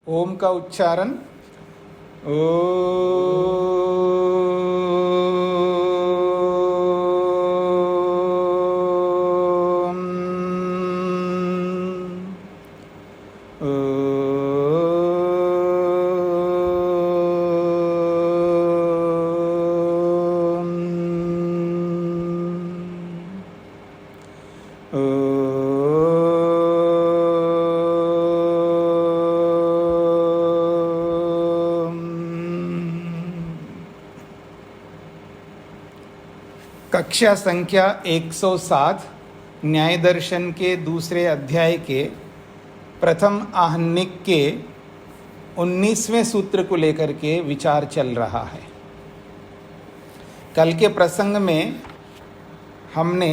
ओम का उच्चारण ओम। कक्षा संख्या 107 न्याय दर्शन के दूसरे अध्याय के प्रथम आहनिक के 19वें सूत्र को लेकर के विचार चल रहा है। कल के प्रसंग में हमने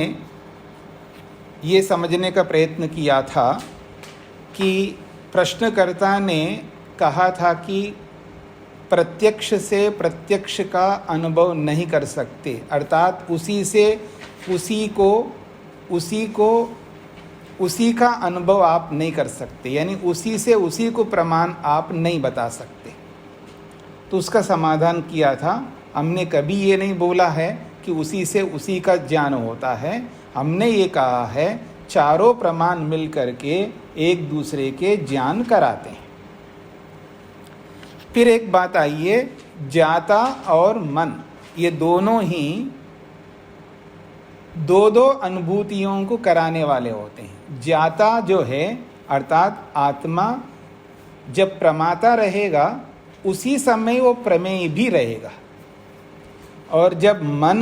ये समझने का प्रयत्न किया था कि प्रश्नकर्ता ने कहा था कि प्रत्यक्ष से प्रत्यक्ष का अनुभव नहीं कर सकते, अर्थात उसी से उसी का अनुभव आप नहीं कर सकते, यानी उसी से उसी को प्रमाण आप नहीं बता सकते। तो उसका समाधान किया था। हमने कभी ये नहीं बोला है कि उसी से उसी का ज्ञान होता है। हमने ये कहा है चारों प्रमाण मिल करके एक दूसरे के ज्ञान कराते हैं। फिर एक बात आई है, ज्ञाता और मन ये दोनों ही दो अनुभूतियों को कराने वाले होते हैं। ज्ञाता जो है अर्थात आत्मा जब प्रमाता रहेगा उसी समय वो प्रमेय भी रहेगा, और जब मन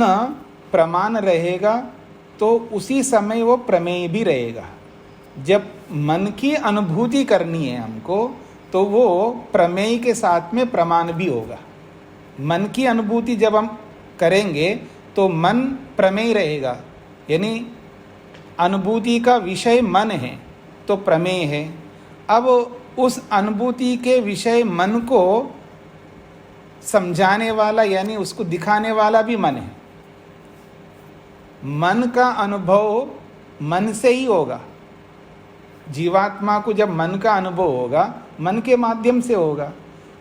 प्रमाण रहेगा तो उसी समय वो प्रमेय भी रहेगा। जब मन की अनुभूति करनी है हमको तो वो प्रमेय के साथ में प्रमाण भी होगा। मन की अनुभूति जब हम करेंगे तो मन प्रमेय रहेगा, यानी अनुभूति का विषय मन है तो प्रमेय है। अब उस अनुभूति के विषय मन को समझाने वाला यानी उसको दिखाने वाला भी मन है। मन का अनुभव मन से ही होगा। जीवात्मा को जब मन का अनुभव होगा मन के माध्यम से होगा।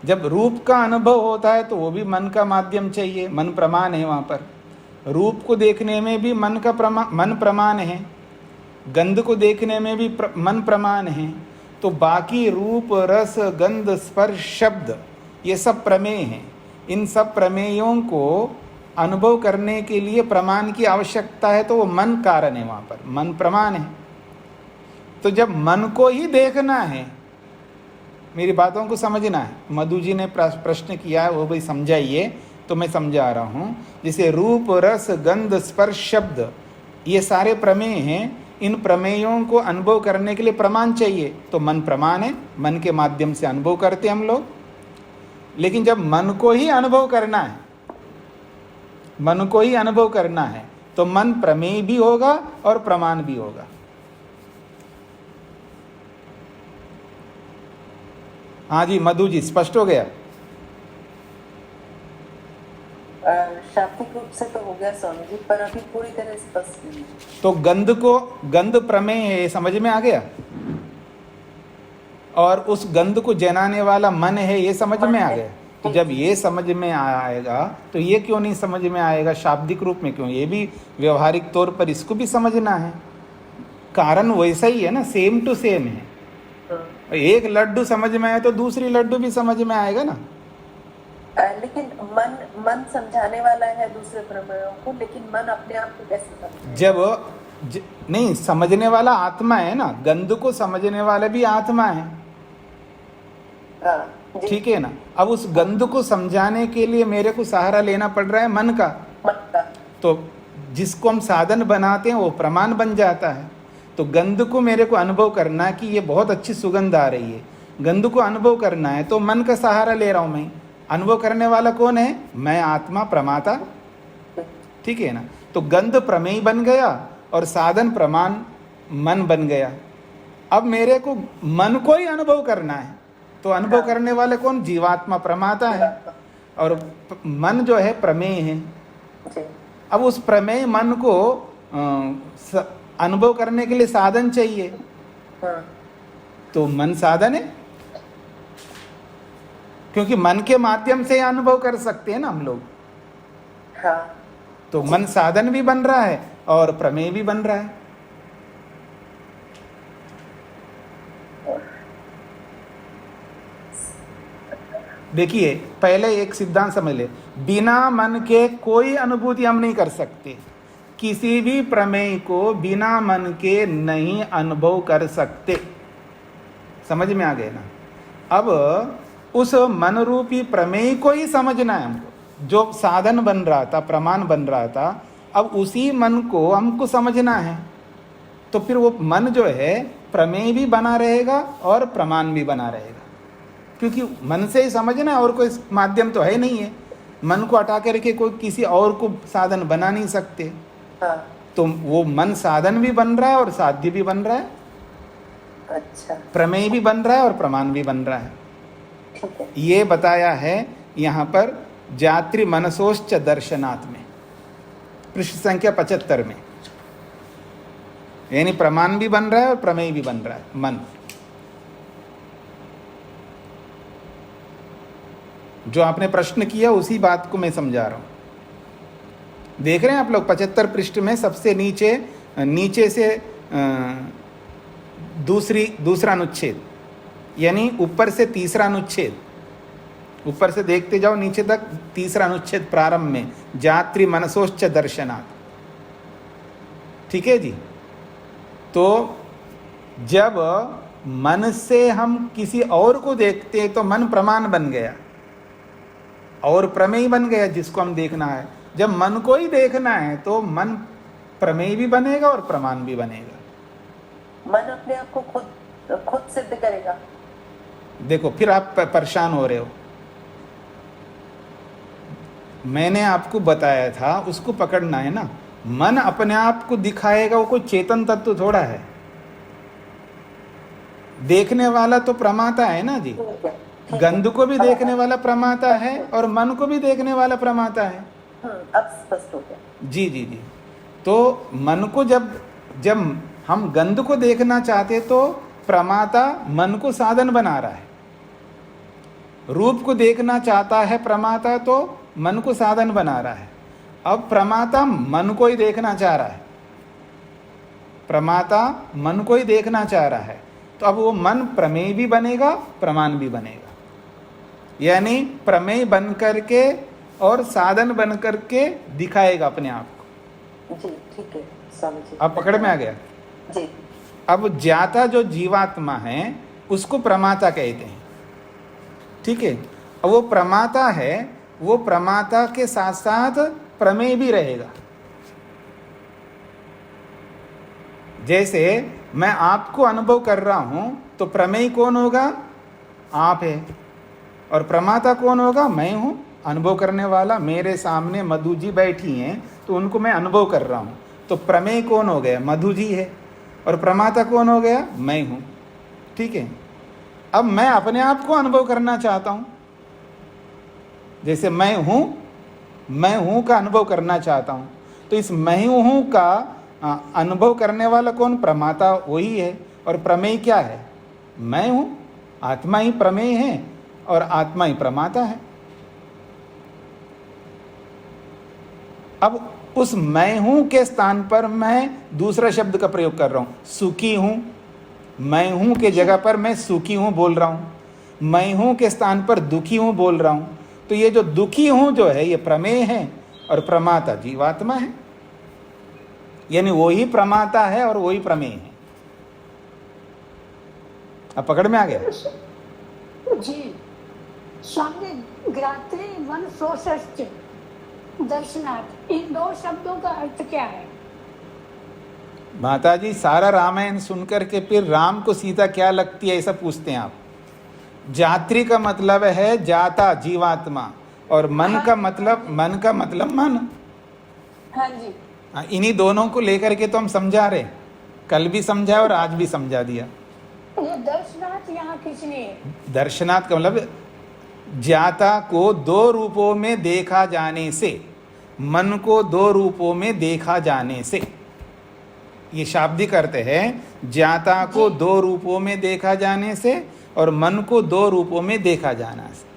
जब रूप का अनुभव होता है तो वो भी मन का माध्यम चाहिए, मन प्रमाण है। वहाँ पर रूप को देखने में भी मन प्रमाण है, गंध को देखने में भी मन प्रमाण है। तो बाकी रूप रस गंध स्पर्श शब्द ये सब प्रमेय हैं। इन सब प्रमेयों को अनुभव करने के लिए प्रमाण की आवश्यकता है, तो वो मन कारण है, वहाँ पर मन प्रमाण है। तो जब मन को ही देखना है, मेरी बातों को समझना है। मधु जी ने प्रश्न किया है वो भी समझाइए, तो मैं समझा रहा हूँ। जैसे रूप रस गंध स्पर्श शब्द ये सारे प्रमेय हैं। इन प्रमेयों को अनुभव करने के लिए प्रमाण चाहिए, तो मन प्रमाण है, मन के माध्यम से अनुभव करते हम लोग। लेकिन जब मन को ही अनुभव करना है, मन को ही अनुभव करना है तो मन प्रमेय भी होगा और प्रमाण भी होगा। हाँ जी मधु जी, स्पष्ट हो गया? शाब्दिक रूप से तो हो गया स्वामी जी, पर अभी पूरी तरह स्पष्ट नहीं। तो गंध प्रमेय है, समझ में आ गया? और उस गंध को जनाने वाला मन है, ये समझ में आ गया? तो जब ये समझ में आएगा तो ये क्यों नहीं समझ में आएगा शाब्दिक रूप में? क्यों? ये भी व्यवहारिक तौर पर इसको भी समझना है। कारण वैसा ही है ना, सेम टू सेम है। एक लड्डू समझ में आए तो दूसरी लड्डू भी समझ में आएगा ना। लेकिन मन समझाने वाला है दूसरे प्रमेयों को, लेकिन मन अपने आप को कैसे समझे? नहीं, समझने वाला आत्मा है ना, गंध को समझने वाला भी आत्मा है। ठीक है ना। अब उस गंध को समझाने के लिए मेरे को सहारा लेना पड़ रहा है मन का। तो जिसको हम साधन बनाते हैं वो प्रमाण बन जाता है। तो गंध को मेरे को अनुभव करना कि ये बहुत अच्छी सुगंध आ रही है, गंध को अनुभव करना है तो मन का सहारा ले रहा हूँ मैं। अनुभव करने वाला कौन है? मैं, आत्मा, प्रमाता। ठीक है ना। तो गंध प्रमेय बन गया और साधन प्रमाण मन बन गया। अब मेरे को मन को ही अनुभव करना है, तो अनुभव करने वाले कौन? जीवात्मा, प्रमाता है, और मन जो है प्रमेय है। अब उस प्रमेय मन को अनुभव करने के लिए साधन चाहिए, तो मन साधन है। क्योंकि मन के माध्यम से अनुभव कर सकते हैं ना हम लोग। हाँ तो मन साधन भी बन रहा है और प्रमेय भी बन रहा है। देखिए, पहले एक सिद्धांत समझ ले, बिना मन के कोई अनुभूति हम नहीं कर सकते। किसी भी प्रमेय को बिना मन के नहीं अनुभव कर सकते। समझ में आ गए ना? अब उस मन रूपी प्रमेय को ही समझना है हमको, जो साधन बन रहा था, प्रमाण बन रहा था। अब उसी मन को हमको समझना है। तो फिर वो मन जो है प्रमेय भी बना रहेगा और प्रमाण भी बना रहेगा, क्योंकि मन से ही समझना है, और कोई माध्यम तो है नहीं है। मन को हटा करके कोई किसी और को साधन बना नहीं सकते। हाँ। तो वो मन साधन भी बन रहा है और साध्य भी बन रहा है। अच्छा। प्रमेय भी बन रहा है और प्रमाण भी बन रहा है। ठीक है। ये बताया है यहाँ पर जात्री मनसोश्च दर्शनात् में, पृष्ठ संख्या 75 में। यानी प्रमाण भी बन रहा है और प्रमेय भी बन रहा है मन। जो आपने प्रश्न किया उसी बात को मैं समझा रहा हूं। देख रहे हैं आप लोग 75 पृष्ठ में सबसे नीचे से दूसरा अनुच्छेद, यानी ऊपर से तीसरा अनुच्छेद, ऊपर से देखते जाओ नीचे तक तीसरा अनुच्छेद प्रारंभ में, जात्री मनसोश्च दर्शनात्। ठीक है जी। तो जब मन से हम किसी और को देखते हैं तो मन प्रमाण बन गया और प्रमेय बन गया जिसको हम देखना है। जब मन को ही देखना है तो मन प्रमेय भी बनेगा और प्रमाण भी बनेगा। मन अपने आप को खुद सिद्ध करेगा। देखो, फिर आप परेशान हो रहे हो। मैंने आपको बताया था, उसको पकड़ना है ना। मन अपने आप को दिखाएगा, वो कोई चेतन तत्व थोड़ा है। देखने वाला तो प्रमाता है ना जी। गंध को भी देखने वाला प्रमाता है और मन को भी देखने वाला प्रमाता है। अब स्पष्ट हो गया। जी जी जी। तो मन को जब हम गंध को देखना चाहते तो प्रमाता मन को साधन बना रहा है। रूप को देखना चाहता है प्रमाता तो मन को साधन बना रहा है। अब प्रमाता मन को ही देखना चाह रहा है, प्रमाता मन को ही देखना चाह रहा है। तो अब वो मन प्रमेय भी बनेगा, प्रमाण भी बनेगा। यानी प्रमेय बन करके और साधन बन करके दिखाएगा अपने आप को। जी ठीक है, समझिए। अब पकड़ में आ गया जी। अब ज्ञाता जो जीवात्मा है उसको प्रमाता कहते हैं। ठीक है। अब वो प्रमाता है, वो प्रमाता के साथ साथ प्रमेय भी रहेगा। जैसे मैं आपको अनुभव कर रहा हूं तो प्रमेय कौन होगा? आप है। और प्रमाता कौन होगा? मैं हूं, अनुभव करने वाला। मेरे सामने मधु जी बैठी हैं तो उनको मैं अनुभव कर रहा हूं। तो प्रमेय कौन हो गया? मधु जी है। और प्रमाता कौन हो गया? मैं हूं। ठीक है। अब मैं अपने आप को अनुभव करना चाहता हूं। जैसे मैं हूं का अनुभव करना चाहता हूं। तो इस मैं हूं का अनुभव करने वाला कौन? प्रमाता वही है। और प्रमेय क्या है? मैं हूं। आत्मा ही प्रमेय है और आत्मा ही प्रमाता है। अब उस मैं हूं के स्थान पर मैं दूसरा शब्द का प्रयोग कर रहा हूं, सुखी हूं। मैं हूं के जगह पर मैं सुखी हूं बोल रहा हूं। मैं हूं के स्थान पर दुखी हूं बोल रहा हूं। तो ये जो दुखी हूं जो है ये प्रमेय है और प्रमाता जीवात्मा है। यानी वो ही प्रमाता है और वही प्रमेय है। अब पकड़ में आ गया? जी स्वामी, ग्रात्री मन सोचश्च दर्शनार्थ, इन दो शब्दों का अर्थ क्या है? माता जी, सारा रामायण सुनकर के फिर राम को सीता क्या लगती है ऐसा पूछते हैं आप। जात्री का मतलब है जाता, जीवात्मा। और मन का मतलब मन। हाँ जी। इन्हीं दोनों को लेकर के तो हम समझा रहे। कल भी समझा और आज भी समझा दिया। ये दर्शनार्थ यहाँ किस लिए? दर्शनार्थ का मतलब ज्ञाता को दो रूपों में देखा जाने से, मन को दो रूपों में देखा जाने से। ये शाब्दिक अर्थ है, ज्ञाता को दो रूपों में देखा जाने से और मन को दो रूपों में देखा जाना से।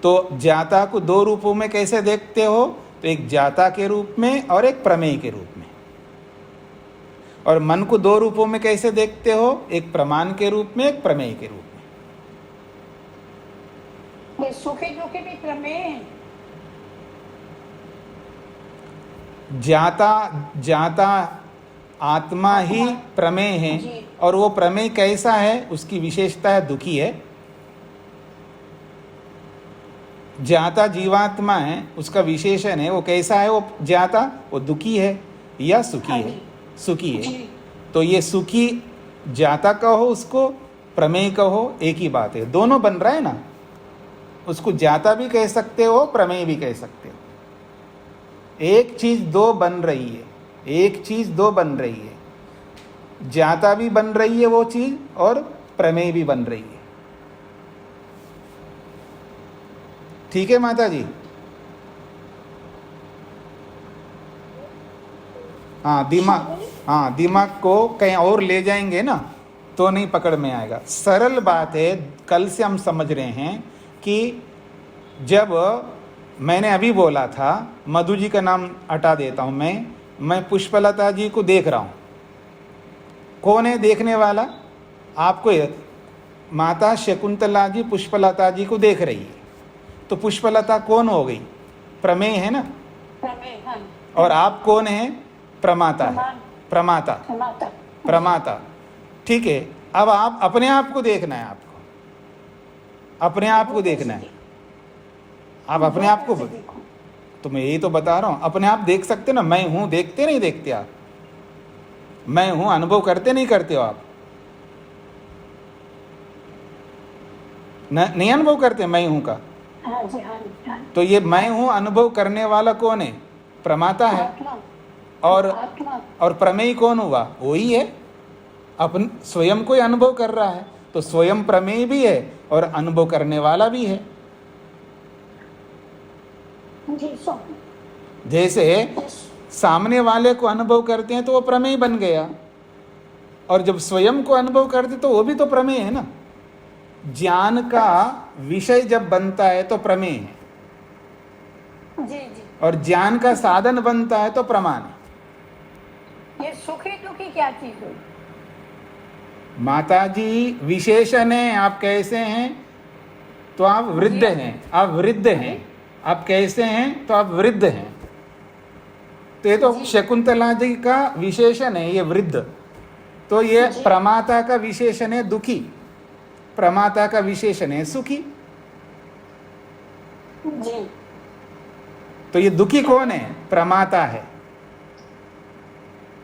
तो ज्ञाता को दो रूपों में कैसे देखते हो? तो एक ज्ञाता के रूप में और एक प्रमेय के रूप में। और मन को दो रूपों में कैसे देखते हो? एक प्रमाण के रूप में, एक प्रमेय के रूप में। ये सुखी दुखी भी प्रमेय है। ज्ञाता आत्मा ही प्रमेय है। जी। और वो प्रमेय कैसा है? उसकी विशेषता है दुखी है। ज्ञाता जीवात्मा है, उसका विशेषण है वो कैसा है? वो ज्ञाता वो दुखी है या सुखी है? सुखी है। जी। तो ये सुखी ज्ञाता कहो, उसको प्रमेय कहो, एक ही बात है। दोनों बन रहा है ना, उसको ज्ञाता भी कह सकते हो, प्रमेय भी कह सकते हो। एक चीज दो बन रही है, एक चीज दो बन रही है। ज्ञाता भी बन रही है वो चीज, और प्रमेय भी बन रही है। ठीक है माता जी? हाँ, दिमाग को कहीं और ले जाएंगे ना तो नहीं पकड़ में आएगा। सरल बात है, कल से हम समझ रहे हैं कि जब मैंने अभी बोला था, मधु जी का नाम हटा देता हूं, मैं पुष्पलता जी को देख रहा हूं। कौन है देखने वाला? आपको माता शकुंतला जी पुष्पलता जी को देख रही है, तो पुष्पलता कौन हो गई? प्रमेय है ना। प्रमेय, हाँ। और आप कौन है? प्रमाता है। प्रमाता, प्रमाता। ठीक है, अब आप अपने आप को देखना है, आपको अपने आप को देखना है। आप अपने आप को, तो मैं यही तो बता रहा हूं, अपने आप देख सकते ना। मैं हूं देखते नहीं देखते आप? मैं हूं अनुभव करते नहीं करते हो आप? नहीं अनुभव करते मैं हूं का? हाँ जी, हाँ, हाँ। तो ये मैं हूं अनुभव करने वाला कौन है? प्रमाता है। आत्मा। और प्रमेय कौन हुआ? वही है, अपन स्वयं को अनुभव कर रहा है। तो स्वयं प्रमेय भी है और अनुभव करने वाला भी है। जैसे सामने वाले को अनुभव करते हैं तो वो प्रमेय बन गया, और जब स्वयं को अनुभव करते तो वो भी तो प्रमेय है ना। ज्ञान का विषय जब बनता है तो प्रमेय है, जी जी। और ज्ञान का साधन बनता है तो प्रमाण है। ये सुखी दुखी क्या चीज हुई? माता जी विशेषण है। आप कैसे हैं? तो आप वृद्ध हैं। आप वृद्ध हैं। आप कैसे हैं? तो आप वृद्ध हैं। तो ये तो शकुंतला जी का विशेषण है, ये वृद्ध। तो ये प्रमाता का विशेषण है दुखी, प्रमाता का विशेषण है सुखी। जी। तो ये दुखी कौन है? प्रमाता है।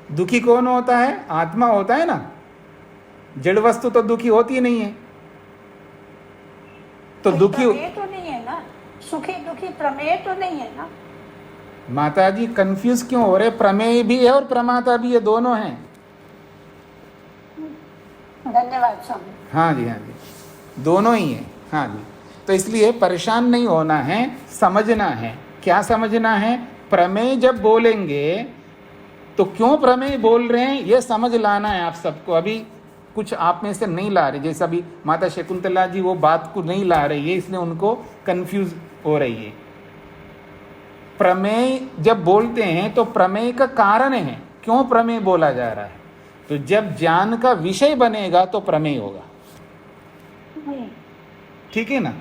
दुखी कौन होता है? आत्मा होता है ना। जड़ वस्तु तो दुखी होती नहीं है। तो दुखी तो नहीं है ना, सुखी दुखी प्रमेय तो नहीं है ना। माता जी कंफ्यूज क्यों हो रहे? प्रमेय भी है और प्रमाता भी है, दोनों हैं। धन्यवाद स्वामी। हाँ जी, हाँ जी, दोनों ही है। हाँ जी, तो इसलिए परेशान नहीं होना है, समझना है। क्या समझना है? प्रमेय जब बोलेंगे तो क्यों प्रमेय बोल रहे हैं ये समझ लाना है आप सबको। अभी कुछ आप में से नहीं ला रहे, जैसे अभी माता शकुंतला जी वो बात को नहीं ला रही है, इसलिए उनको कंफ्यूज हो रही है। प्रमेय जब बोलते हैं तो प्रमेय का कारण है, क्यों प्रमेय बोला जा रहा है। तो जब ज्ञान का विषय बनेगा तो प्रमेय होगा। ठीक है ना?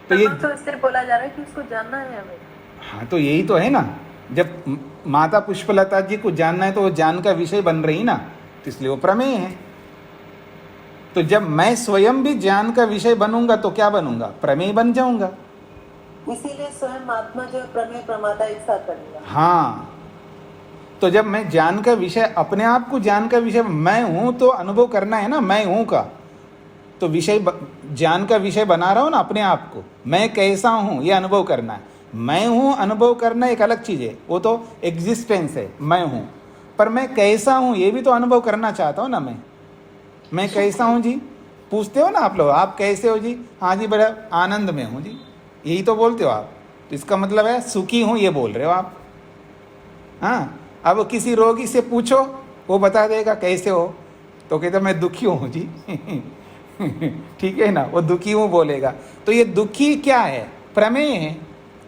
तो ये तो इससे बोला जा रहा है कि उसको जानना है हमें। हाँ, तो यही तो है ना। जब माता पुष्पलता जी को जानना है तो वो ज्ञान का विषय बन रही ना, तो इसलिए वो प्रमेय है। तो जब मैं स्वयं भी ज्ञान का विषय बनूंगा तो क्या बनूंगा? प्रमेय बन जाऊंगा। इसीलिए स्वयं आत्मा जो प्रमेय प्रमाता एक साथ बनेगा। हाँ, तो जब मैं ज्ञान का विषय, अपने आप को ज्ञान का विषय, मैं हूं तो अनुभव करना है ना, मैं हूं का तो विषय, ज्ञान का विषय बना रहा हूं ना अपने आप को। मैं कैसा हूं ये अनुभव करना है। मैं हूं अनुभव करना एक अलग चीज है, वो तो एग्जिस्टेंस है, मैं हूं। पर मैं कैसा हूं ये भी तो अनुभव करना चाहता हूं ना। मैं कैसा हूं जी? पूछते हो ना आप लोग, आप कैसे हो जी? हाँ जी, बड़ा आनंद में हूं जी, यही तो बोलते हो आप। तो इसका मतलब है सुखी हूं ये बोल रहे हो आप। हाँ, अब किसी रोगी से पूछो, वो बता देगा कैसे हो, तो कहते मैं दुखी हूं जी। ठीक है ना, वो दुखी हूं बोलेगा। तो ये दुखी क्या है? प्रमेय है,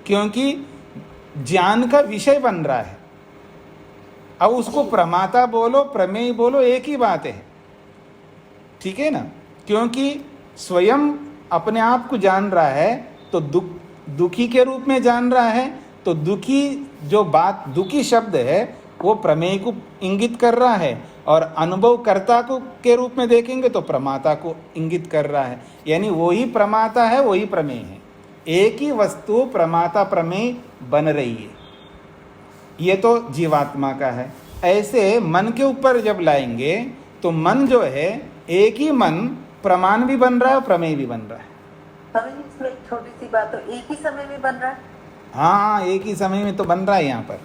क्योंकि ज्ञान का विषय बन रहा है। अब उसको प्रमाता बोलो प्रमेय बोलो एक ही बात है, ठीक है ना, क्योंकि स्वयं अपने आप को जान रहा है तो दुखी के रूप में जान रहा है, तो दुखी जो बात दुखी शब्द है वो प्रमेय को इंगित कर रहा है, और अनुभवकर्ता को के रूप में देखेंगे तो प्रमाता को इंगित कर रहा है। यानी वही प्रमाता है वही प्रमेय है, एक ही वस्तु प्रमाता प्रमेय बन रही है। ये तो जीवात्मा का है। ऐसे मन के ऊपर जब लाएंगे तो मन जो है एक ही मन प्रमाण भी बन रहा है और प्रमेय भी बन रहा है। स्वामी जी, इसमें एक छोटी सी बात, तो एक ही समय में बन रहा है? हाँ, एक ही समय में तो बन रहा है। यहाँ पर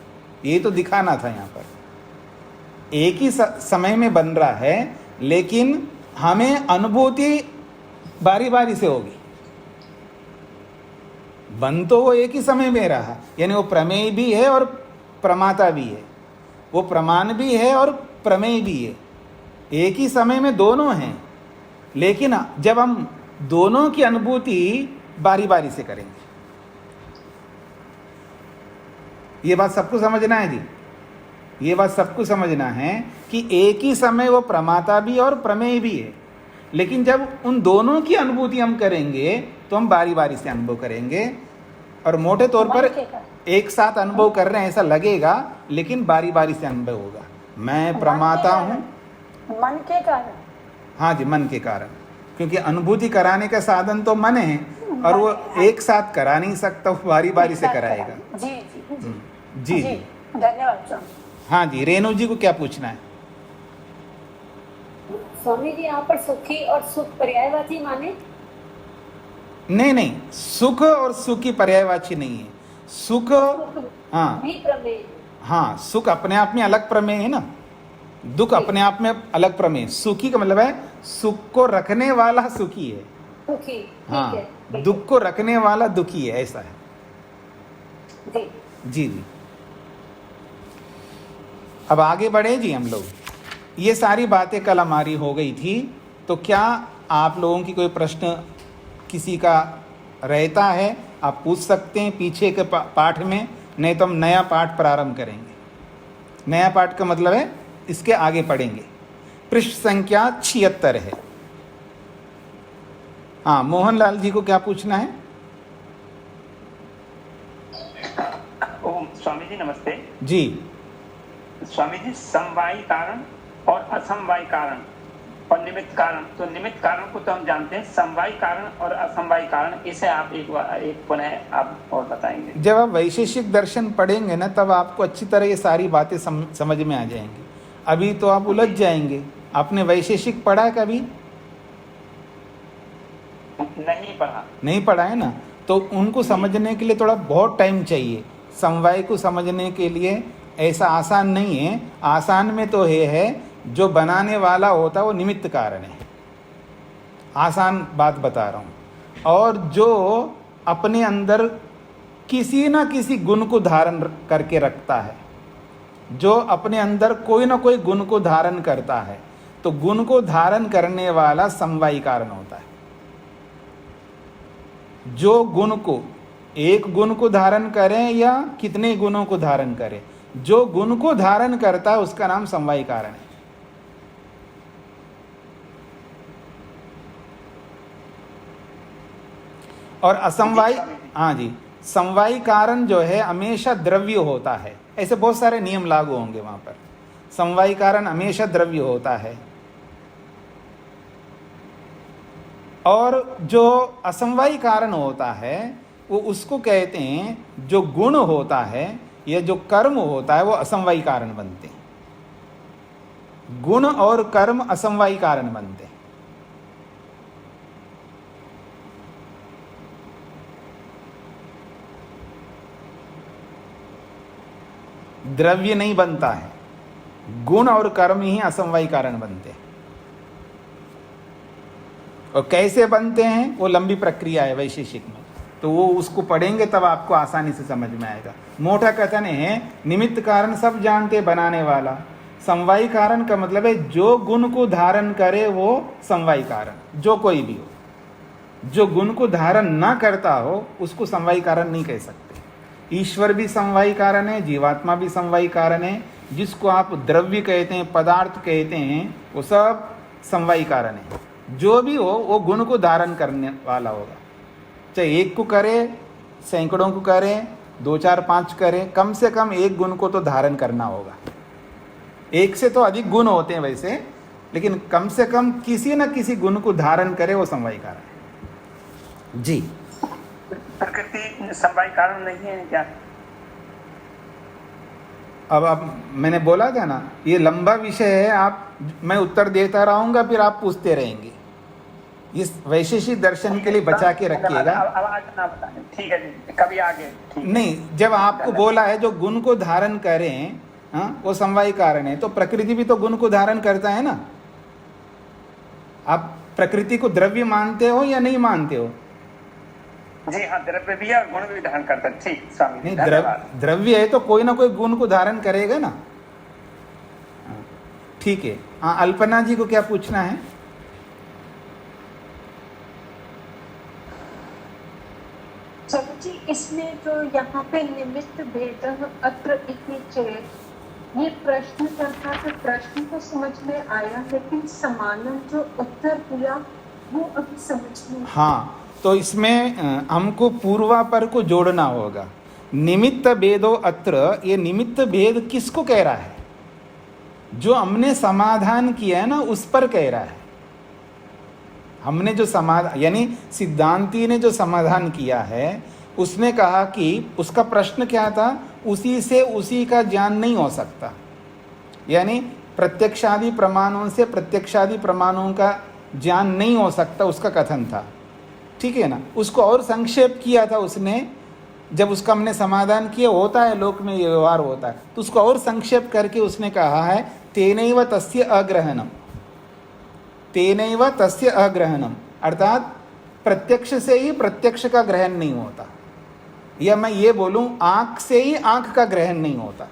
ये तो दिखाना था, यहाँ पर एक ही समय में बन रहा है, लेकिन हमें अनुभूति बारी बारी से होगी। बन तो वो एक ही समय में रहा, यानी वो प्रमेय भी है और प्रमाता भी है, वो प्रमाण भी है और प्रमेय भी है, एक ही समय में दोनों हैं। लेकिन जब हम दोनों की अनुभूति बारी बारी से करेंगे, ये बात सबको समझना है जी, ये बात सबको समझना है कि एक ही समय वो प्रमाता भी और प्रमेय भी है, लेकिन जब उन दोनों की अनुभूति हम करेंगे तो हम बारी बारी से अनुभव करेंगे, और मोटे तौर पर एक साथ अनुभव कर रहे हैं ऐसा लगेगा, लेकिन बारी बारी से अनुभव होगा। मैं प्रमाता हूँ मन के कारण। हाँ जी, मन के कारण, क्योंकि अनुभूति कराने का साधन तो मन है, और वो एक साथ करा नहीं सकता, वो बारी बारी से कराएगा। जी जी जी जी, धन्यवाद स्वामी। हाँ जी, रेणु जी को क्या पूछना है? स्वामी जी, यहाँ पर सुखी और सुख पर्यायवाची माने? नहीं नहीं, सुख और सुखी पर्यायवाची नहीं है। सुख हाँ भी प्रमेय। हाँ, सुख अपने आप में अलग प्रमेय है ना, दुख अपने आप में अलग प्रमेय। सुखी का मतलब है सुख को रखने वाला सुखी है, सुखी, हाँ, ठीक है। दुख को रखने वाला दुखी है, ऐसा है। जी जी जी, अब आगे बढ़े जी हम लोग। ये सारी बातें कल हमारी हो गई थी, तो क्या आप लोगों की कोई प्रश्न किसी का रहता है आप पूछ सकते हैं पीछे के पाठ में, नहीं तो हम नया पाठ प्रारंभ करेंगे। नया पाठ का मतलब है इसके आगे पढ़ेंगे। पृष्ठ संख्या 76 है। हाँ, मोहनलाल जी को क्या पूछना है? ओम स्वामी जी नमस्ते जी स्वामी जी, समवायी कारण और असमवायी कारण और निमित्त कारण, तो निमित्त कारण को तो हम जानते हैं, समवायी कारण और असमवायी कारण, इसे आप एक पुनः आप और बताएंगे। जब आप वैशेषिक दर्शन पढ़ेंगे ना, तब आपको अच्छी तरह ये सारी बातें समझ में आ जाएंगी। अभी तो आप उलझ जाएंगे। आपने वैशेषिक पढ़ा है कभी? नहीं पढ़ा। नहीं पढ़ा है ना, तो उनको समझने के लिए थोड़ा बहुत टाइम चाहिए। समवाय को समझने के लिए ऐसा आसान नहीं है। आसान में तो है जो बनाने वाला होता है वो निमित्त कारण है, आसान बात बता रहा हूँ। और जो अपने अंदर किसी ना किसी गुण को धारण करके रखता है, जो अपने अंदर कोई ना कोई गुण को धारण करता है, तो गुण को धारण करने वाला समवायी कारण होता है। जो गुण को, एक गुण को धारण करें या कितने गुणों को धारण करें, जो गुण को धारण करता है उसका नाम समवायी कारण है। और असमवायी, हाँ जी, समवायी कारण जो है हमेशा द्रव्य होता है। ऐसे बहुत सारे नियम लागू होंगे वहां पर। समवायी कारण हमेशा द्रव्य होता है, और जो असमवायी कारण होता है वो उसको कहते हैं, जो गुण होता है या जो कर्म होता है वो असमवायी कारण बनते हैं। गुण और कर्म असमवायी कारण बनते हैं। द्रव्य नहीं बनता है, गुण और कर्म ही असमवायी कारण बनते हैं। और कैसे बनते हैं वो लंबी प्रक्रिया है वैशेषिक में, तो वो उसको पढ़ेंगे तब आपको आसानी से समझ में आएगा। मोटा कथन है, निमित्त कारण सब जानते बनाने वाला। समवायी कारण का मतलब है जो गुण को धारण करे वो समवायी कारण, जो कोई भी हो। जो गुण को धारण ना करता हो उसको समवायी कारण नहीं कह सकते। ईश्वर भी समवायी कारण है, जीवात्मा भी समवायी कारण है। जिसको आप द्रव्य कहते हैं, पदार्थ कहते हैं, वो सब समवायी कारण है। जो भी हो वो गुण को धारण करने वाला होगा, चाहे एक को करे, सैकड़ों को करे, 2 4 5 करे, कम से कम एक गुण को तो धारण करना होगा। एक से तो अधिक गुण होते हैं वैसे, लेकिन कम से कम किसी न किसी गुण को धारण करे, वो समवायी कारण है। जी, प्रकृति समवायी कारण नहीं है क्या? अब मैंने बोला था ना, ये लंबा विषय है। मैं उत्तर देता रहूंगा, फिर आप पूछते रहेंगे। इस वैशेषिक दर्शन के लिए बचा के रखिएगा। अब आज ना बताएं, ठीक है जी, कभी आगे। नहीं, जब आपको बोला है जो गुण को धारण करें, हाँ, वो समवायी कारण है, तो प्रकृति भी तो गुण को धारण करता है ना। आप प्रकृति को द्रव्य मानते हो या नहीं मानते हो? जी हाँ, द्रव्य भी है और गुण भी धारण करता है। ठीक स्वामी जी, नहीं, द्रव्य है तो कोई ना कोई गुण को धारण करेगा ना। ठीक है। हाँ, अल्पना जी को क्या पूछना है? चलो जी, इसमें जो यहाँ पे निमित्त भेद अत्र इति चेत, ये प्रश्नकर्ता के प्रश्न तो समझ में आया, लेकिन समानम जो उत्तर दिया वो अभी समझ में। हाँ, तो इसमें हमको पूर्वापर को जोड़ना होगा। निमित्त भेदो अत्र, ये निमित्त भेद किसको कह रहा है? जो हमने समाधान किया है ना, उस पर कह रहा है। हमने जो समाधान, यानी सिद्धांती ने जो समाधान किया है, उसने कहा कि उसका प्रश्न क्या था? उसी से उसी का ज्ञान नहीं हो सकता, यानी प्रत्यक्षादि प्रमाणों से प्रत्यक्षादि प्रमाणों का ज्ञान नहीं हो सकता, उसका कथन था। ठीक है ना। उसको और संक्षेप किया था उसने, जब उसका हमने समाधान किया, होता है लोक में ये व्यवहार होता है, तो उसको और संक्षेप करके उसने कहा है तेनैव तस्य अग्रहणम, तेनैव तस्य अग्रहणम, अर्थात प्रत्यक्ष से ही प्रत्यक्ष का ग्रहण नहीं होता, या मैं ये बोलूं आंख से ही आंख का ग्रहण नहीं होता,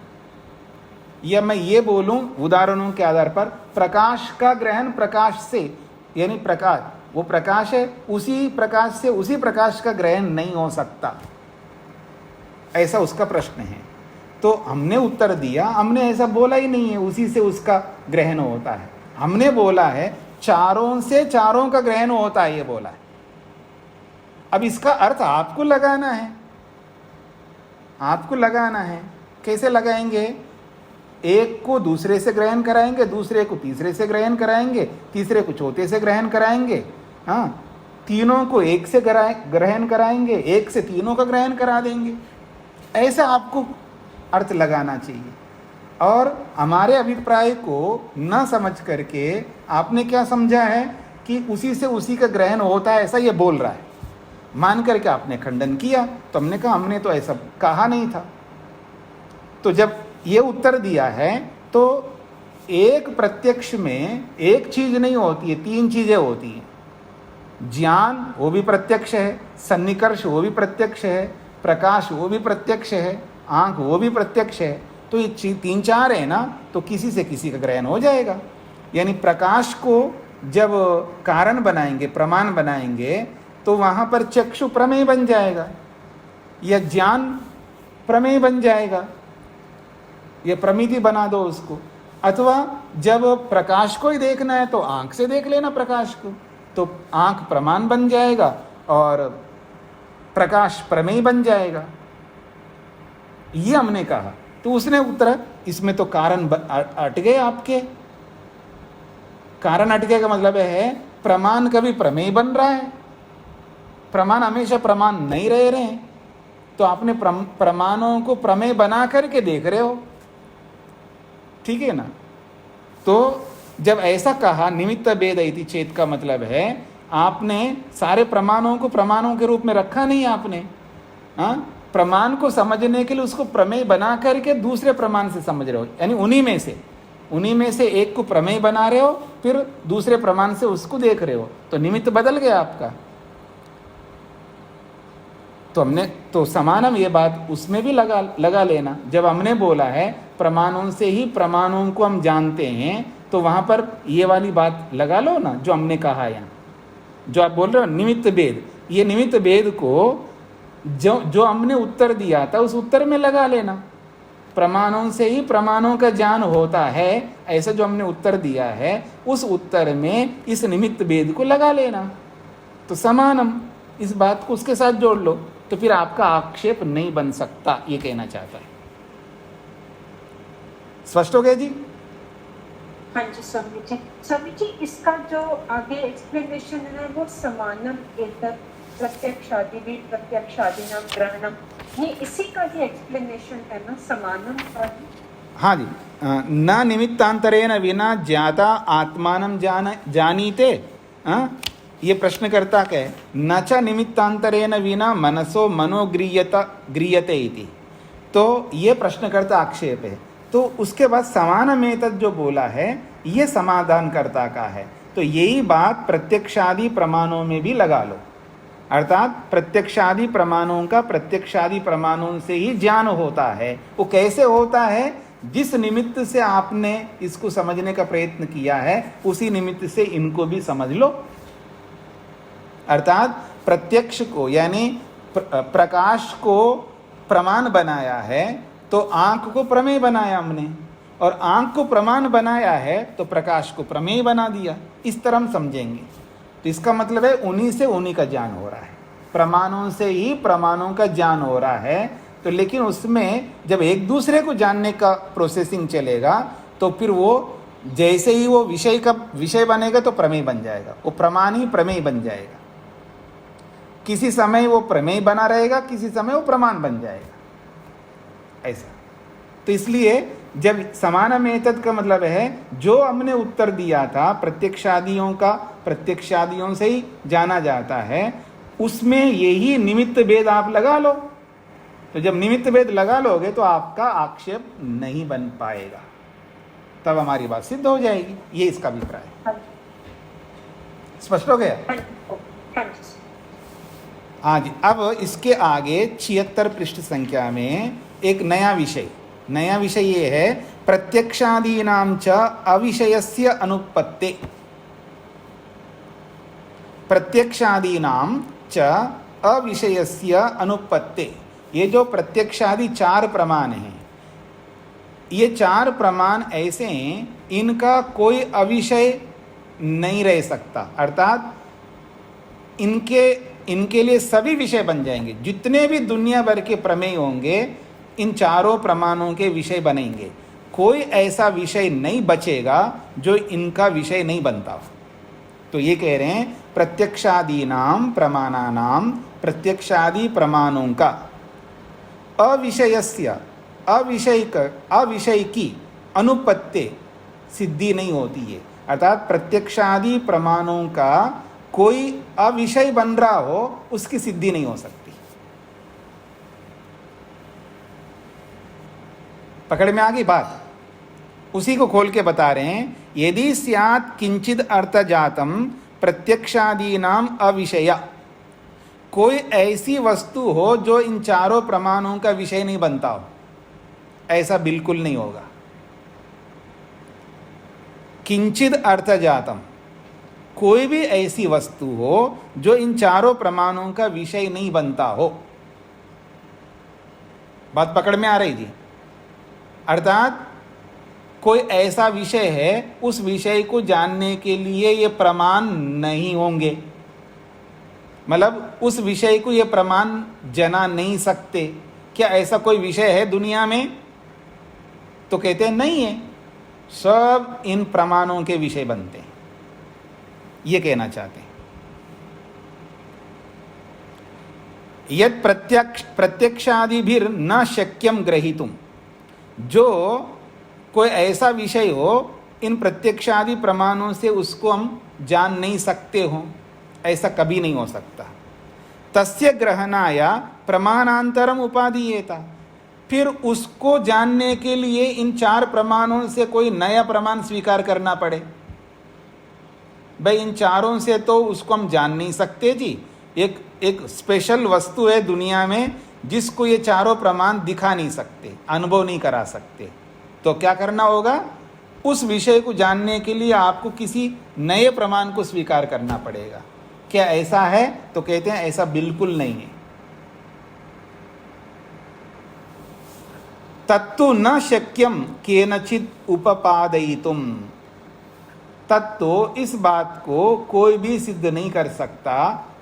या मैं ये बोलूं उदाहरणों के आधार पर प्रकाश का ग्रहण प्रकाश से, यानी प्रकाश वो प्रकाश है, उसी प्रकाश से उसी प्रकाश का ग्रहण नहीं हो सकता, ऐसा उसका प्रश्न है। तो हमने उत्तर दिया, हमने ऐसा बोला ही नहीं है उसी से उसका ग्रहण होता है। हमने बोला है चारों से चारों का ग्रहण होता है, ये बोला है। अब इसका अर्थ आपको लगाना है, आपको लगाना है। कैसे लगाएंगे? एक को दूसरे से ग्रहण कराएंगे, दूसरे को तीसरे से ग्रहण कराएंगे, तीसरे को चौथे से ग्रहण कराएंगे, हाँ, तीनों को एक से ग्रहण कराएंगे, एक से तीनों का ग्रहण करा देंगे। ऐसा आपको अर्थ लगाना चाहिए। और हमारे अभिप्राय को न समझ करके आपने क्या समझा है कि उसी से उसी का ग्रहण होता है, ऐसा ये बोल रहा है, मान करके आपने खंडन किया। तो हमने कहा हमने तो ऐसा कहा नहीं था। तो जब ये उत्तर दिया है, तो एक प्रत्यक्ष में एक चीज नहीं होती है, 3 चीजें होती हैं। ज्ञान वो भी प्रत्यक्ष है, सन्निकर्ष वो भी प्रत्यक्ष है, प्रकाश वो भी प्रत्यक्ष है, आंख वो भी प्रत्यक्ष है। तो ये 3 4 है ना, तो किसी से किसी का ग्रहण हो जाएगा। यानी प्रकाश को जब कारण बनाएंगे, प्रमाण बनाएंगे, तो वहाँ पर चक्षु प्रमेय बन जाएगा, या ज्ञान प्रमेय बन जाएगा, ये प्रमिति बना दो उसको। अथवा जब प्रकाश को ही देखना है तो आंख से देख लेना प्रकाश को, तो आंख प्रमाण बन जाएगा और प्रकाश प्रमेय बन जाएगा। ये हमने कहा। तो उसने उत्तर, इसमें तो कारण अट गए आपके। कारण अट गए का मतलब है प्रमाण कभी प्रमेय बन रहा है, प्रमाण हमेशा प्रमाण नहीं रह रहे हैं। तो आपने प्रमाणों को प्रमेय बना करके देख रहे हो, ठीक है ना। तो जब ऐसा कहा निमित्त भेद इति चेत का मतलब है आपने सारे प्रमाणों को प्रमाणों के रूप में रखा नहीं आपने, हाँ, प्रमाण को समझने के लिए उसको प्रमेय बना करके दूसरे प्रमाण से समझ रहे हो, यानी उन्हीं में से एक को प्रमेय बना रहे हो, फिर दूसरे प्रमाण से उसको देख रहे हो, तो निमित्त बदल गया आपका। तो हमने तो समानम ये बात उसमें भी लगा लेना। जब हमने बोला है प्रमाणों से ही प्रमाणों को हम जानते हैं, तो वहां पर ये वाली बात लगा लो ना जो हमने कहा यहाँ। जो आप बोल रहे हो निमित्त भेद, ये निमित्त भेद को जो हमने उत्तर दिया था उस उत्तर में लगा लेना। प्रमाणों से ही प्रमाणों का ज्ञान होता है, ऐसा जो हमने उत्तर दिया है उस उत्तर में इस निमित्त भेद को लगा लेना। तो समानम, इस बात को उसके साथ जोड़ लो, तो फिर आपका आक्षेप नहीं बन सकता, ये कहना चाहता है। स्पष्ट हो गया जी? हाँ जी स्वामी जी। स्वामी जी, इसका जो आगे एक्सप्लेनेशन है वो समानम एतत् प्रत्यक्षादि प्रत्यक्षादिनां ग्रहणम, ये इसी का ही एक्सप्लेनेशन है ना, समानम का? हाँ जी। न निमित्तांतरेण विना ज्ञाता आत्मानं जानीते। ये प्रश्नकर्ता कहे न च निमित्तांतरेण विना मनसो मनोगृह्यते इति। तो ये प्रश्नकर्ता आक्षेप है। तो उसके बाद समानमेतत् जो बोला है ये समाधानकर्ता का है। तो यही बात प्रत्यक्षादि प्रमाणों में भी लगा लो, अर्थात प्रत्यक्षादि प्रमाणों का प्रत्यक्षादि प्रमाणों से ही ज्ञान होता है। वो कैसे होता है? जिस निमित्त से आपने इसको समझने का प्रयत्न किया है उसी निमित्त से इनको भी समझ लो। अर्थात प्रत्यक्ष को यानी प्रकाश को प्रमाण बनाया है तो आंख को प्रमेय बनाया हमने, और आंख को प्रमाण बनाया है तो प्रकाश को प्रमेय बना दिया। इस तरह हम समझेंगे। तो इसका मतलब है उन्हीं से उन्हीं का ज्ञान हो रहा है, प्रमाणों से ही प्रमाणों का ज्ञान हो रहा है। तो लेकिन उसमें जब एक दूसरे को जानने का प्रोसेसिंग चलेगा तो फिर वो जैसे ही वो विषय का विषय बनेगा तो प्रमेय बन जाएगा, वो प्रमाण ही प्रमेय बन जाएगा। किसी समय वो प्रमेय बना रहेगा, किसी समय वो प्रमाण बन जाएगा, ऐसा। तो इसलिए जब समानमेतत् का मतलब है जो हमने उत्तर दिया था प्रत्यक्षादियों का प्रत्यक्षादियों से ही जाना जाता है, उसमें यही निमित्त भेद आप लगा लो। तो जब निमित्त भेद लगा लोगे तो आपका आक्षेप नहीं बन पाएगा, तब हमारी बात सिद्ध हो जाएगी। ये इसका अभिप्राय है। स्पष्ट हो गया? हाँ जी। अब इसके आगे 76 पृष्ठ संख्या में एक नया विषय ये है प्रत्यक्षादीनां च अविषयस्य अनुपत्ते। प्रत्यक्षादीनां च अविषयस्य अनुपत्ते। ये जो प्रत्यक्षादि 4 प्रमाण हैं, ये 4 प्रमाण ऐसे हैं इनका कोई अविषय नहीं रह सकता। अर्थात इनके लिए सभी विषय बन जाएंगे। जितने भी दुनिया भर के प्रमेय होंगे इन 4 प्रमाणों के विषय बनेंगे। कोई ऐसा विषय नहीं बचेगा जो इनका विषय नहीं बनता। तो ये कह रहे हैं प्रत्यक्षादीनां प्रमाणानां, प्रत्यक्षादि प्रमाणों का अविषय की अनुपत्ति सिद्धि नहीं होती है। अर्थात प्रत्यक्षादि प्रमाणों का कोई अविषय बन रहा हो उसकी सिद्धि नहीं हो सकती। पकड़ में आ गई बात? उसी को खोल के बता रहे हैं। यदि स्यात् किंचिद अर्थ जातम प्रत्यक्षादीनां अविषय, कोई ऐसी वस्तु हो जो इन 4 प्रमाणों का विषय नहीं बनता हो, ऐसा बिल्कुल नहीं होगा। किंचिद अर्थ जातम, कोई भी ऐसी वस्तु हो जो इन 4 प्रमाणों का विषय नहीं बनता हो। बात पकड़ में आ रही जी? अर्थात कोई ऐसा विषय है, उस विषय को जानने के लिए ये प्रमाण नहीं होंगे, मतलब उस विषय को ये प्रमाण जना नहीं सकते। क्या ऐसा कोई विषय है दुनिया में? तो कहते हैं नहीं है, सब इन प्रमाणों के विषय बनते हैं। ये कहना चाहते हैं। यद प्रत्यक्षादिभिर न शक्यम ग्रहीतुम, जो कोई ऐसा विषय हो इन प्रत्यक्षादि प्रमाणों से उसको हम जान नहीं सकते हो, ऐसा कभी नहीं हो सकता। तस्य ग्रहणाय प्रमाणांतरम उपादीयेत, फिर उसको जानने के लिए इन 4 प्रमाणों से कोई नया प्रमाण स्वीकार करना पड़े। भाई इन 4 से तो उसको हम जान नहीं सकते जी। एक स्पेशल वस्तु है दुनिया में जिसको ये 4 प्रमाण दिखा नहीं सकते, अनुभव नहीं करा सकते। तो क्या करना होगा? उस विषय को जानने के लिए आपको किसी नए प्रमाण को स्वीकार करना पड़ेगा। क्या ऐसा है? तो कहते हैं ऐसा बिल्कुल नहीं है। तत्तु न शक्यम केनचित उपपादयितुम, तत्तो इस बात को कोई भी सिद्ध नहीं कर सकता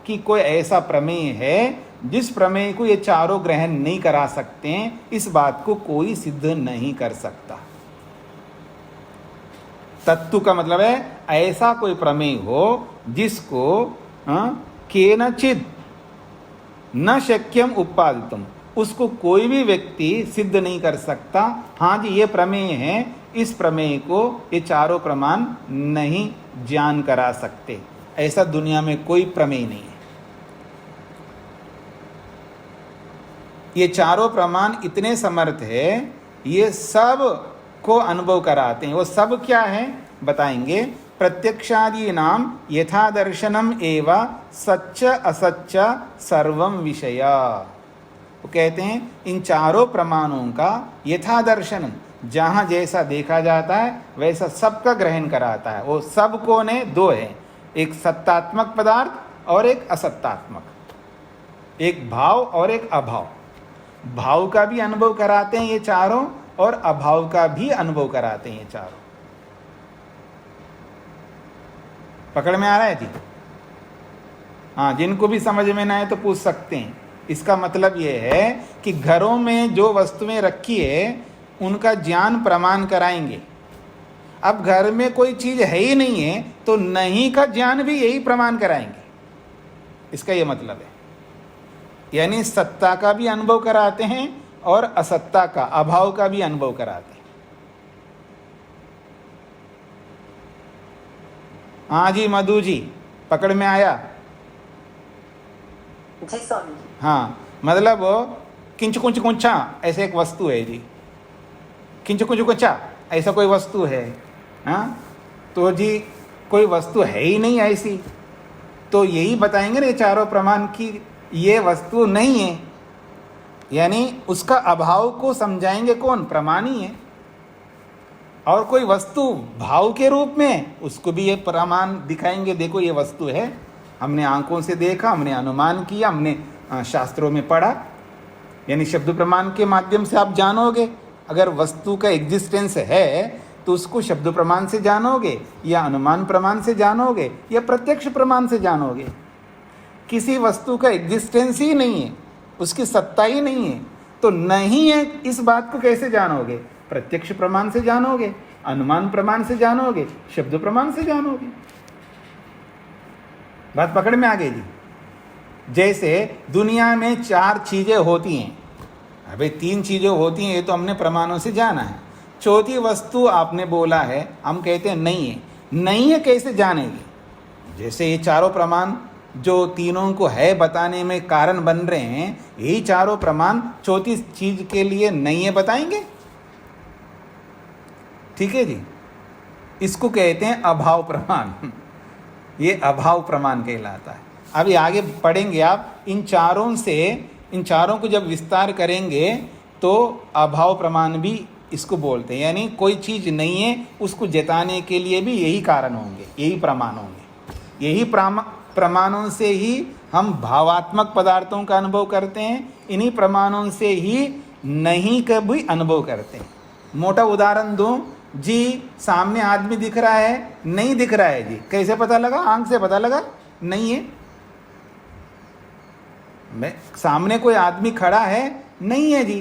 कि कोई ऐसा प्रमेय है जिस प्रमेय को ये चारों ग्रहण नहीं करा सकते हैं, इस बात को कोई सिद्ध नहीं कर सकता। तत्व का मतलब है ऐसा कोई प्रमेय हो जिसको केनचित न शक्यम उत्पादितुम, उसको कोई भी व्यक्ति सिद्ध नहीं कर सकता। हाँ जी ये प्रमेय है, इस प्रमेय को ये चारों प्रमाण नहीं ज्ञान करा सकते, ऐसा दुनिया में कोई प्रमेय नहीं है। ये चारों प्रमाण इतने समर्थ है, ये सब को अनुभव कराते हैं। वो सब क्या है बताएंगे। प्रत्यक्षादि नाम यथा दर्शनम एवं सच्च असच्च सर्वम विषय। वो कहते हैं इन चारों प्रमाणों का यथा दर्शनम, जहाँ जैसा देखा जाता है वैसा सबका ग्रहण कराता है। वो सब को ने दो है, एक सत्तात्मक पदार्थ और एक असत्तात्मक, एक भाव और एक अभाव। भाव का भी अनुभव कराते हैं ये चारों और अभाव का भी अनुभव कराते हैं ये चारों। पकड़ में आ रहा है जी? हाँ, जिनको भी समझ में ना आए तो पूछ सकते हैं। इसका मतलब ये है कि घरों में जो वस्तुएं रखी है उनका ज्ञान प्रमाण कराएंगे। अब घर में कोई चीज है ही नहीं है तो नहीं का ज्ञान भी यही प्रमाण कराएंगे, इसका ये मतलब है। यानी सत्ता का भी अनुभव कराते हैं और असत्ता का, अभाव का भी अनुभव कराते हैं। हाँ जी मधु जी, पकड़ में आया? जी स्वामी जी। हाँ, मतलब किंच कुंच कुंचा ऐसे एक वस्तु है जी, किंच कुंच कुंचा ऐसा कोई वस्तु है। हाँ, तो जी कोई वस्तु है ही नहीं ऐसी, तो यही बताएंगे ना ये चारों प्रमाण की ये वस्तु नहीं है, यानी उसका अभाव को समझाएंगे कौन? प्रमाण ही है। और कोई वस्तु भाव के रूप में उसको भी ये प्रमाण दिखाएंगे, देखो ये वस्तु है, हमने आंखों से देखा, हमने अनुमान किया, हमने शास्त्रों में पढ़ा। यानी शब्द प्रमाण के माध्यम से आप जानोगे। अगर वस्तु का एग्जिस्टेंस है तो उसको शब्द प्रमाण से जानोगे या अनुमान प्रमाण से जानोगे या प्रत्यक्ष प्रमाण से जानोगे। किसी वस्तु का एग्जिस्टेंस ही नहीं है, उसकी सत्ता ही नहीं है, तो नहीं है इस बात को कैसे जानोगे? प्रत्यक्ष प्रमाण से जानोगे, अनुमान प्रमाण से जानोगे, शब्द प्रमाण से जानोगे। बात पकड़ में आ गई जी? जैसे दुनिया में 4 चीजें होती हैं, अबे 3 चीजें होती हैं, ये तो हमने प्रमाणों से जाना है। चौथी वस्तु आपने बोला है, हम कहते हैं नहीं है। नहीं है कैसे जानेंगे? जैसे ये चारों प्रमाण जो तीनों को है बताने में कारण बन रहे हैं, यही चारों प्रमाण चौथी चीज के लिए नहीं है बताएंगे। ठीक है जी, इसको कहते हैं अभाव प्रमाण। ये अभाव प्रमाण कहलाता है। अभी आगे पढ़ेंगे आप, इन चारों को जब विस्तार करेंगे तो अभाव प्रमाण भी इसको बोलते हैं। यानी कोई चीज नहीं है उसको जताने के लिए भी यही कारण होंगे, यही प्रमाण होंगे। यही प्रमाणों से ही हम भावात्मक पदार्थों का अनुभव करते हैं, इन्हीं प्रमाणों से ही नहीं का भी अनुभव करते हैं। मोटा उदाहरण दूं जी, सामने आदमी दिख रहा है, नहीं दिख रहा है जी, कैसे पता लगा? आंख से पता लगा नहीं है। मैं सामने कोई आदमी खड़ा है, नहीं है जी,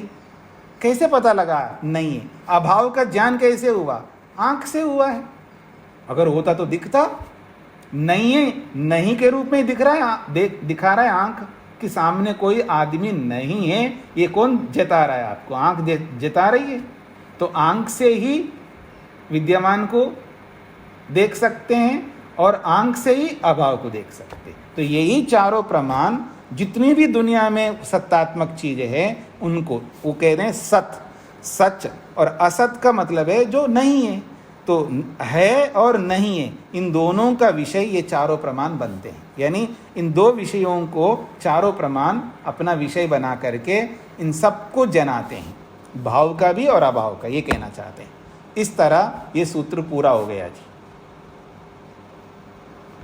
कैसे पता लगा? नहीं है। अभाव का ज्ञान कैसे हुआ? आंख से हुआ है। अगर होता तो दिखता, नहीं है, नहीं के रूप में दिख रहा है, दिखा रहा है आंख कि सामने कोई आदमी नहीं है। ये कौन जता रहा है आपको? आंख जता रही है। तो आंख से ही विद्यमान को देख सकते हैं और आंख से ही अभाव को देख सकते हैं। तो यही चारों प्रमाण जितनी भी दुनिया में सत्तात्मक चीजें हैं उनको वो कह रहे हैं सत, सच। और असत का मतलब है जो नहीं है। तो है और नहीं है, इन दोनों का विषय ये चारों प्रमाण बनते हैं। यानी इन दो विषयों को चारों प्रमाण अपना विषय बना करके इन सबको जनाते हैं, भाव का भी और अभाव का, ये कहना चाहते हैं। इस तरह ये सूत्र पूरा हो गया जी।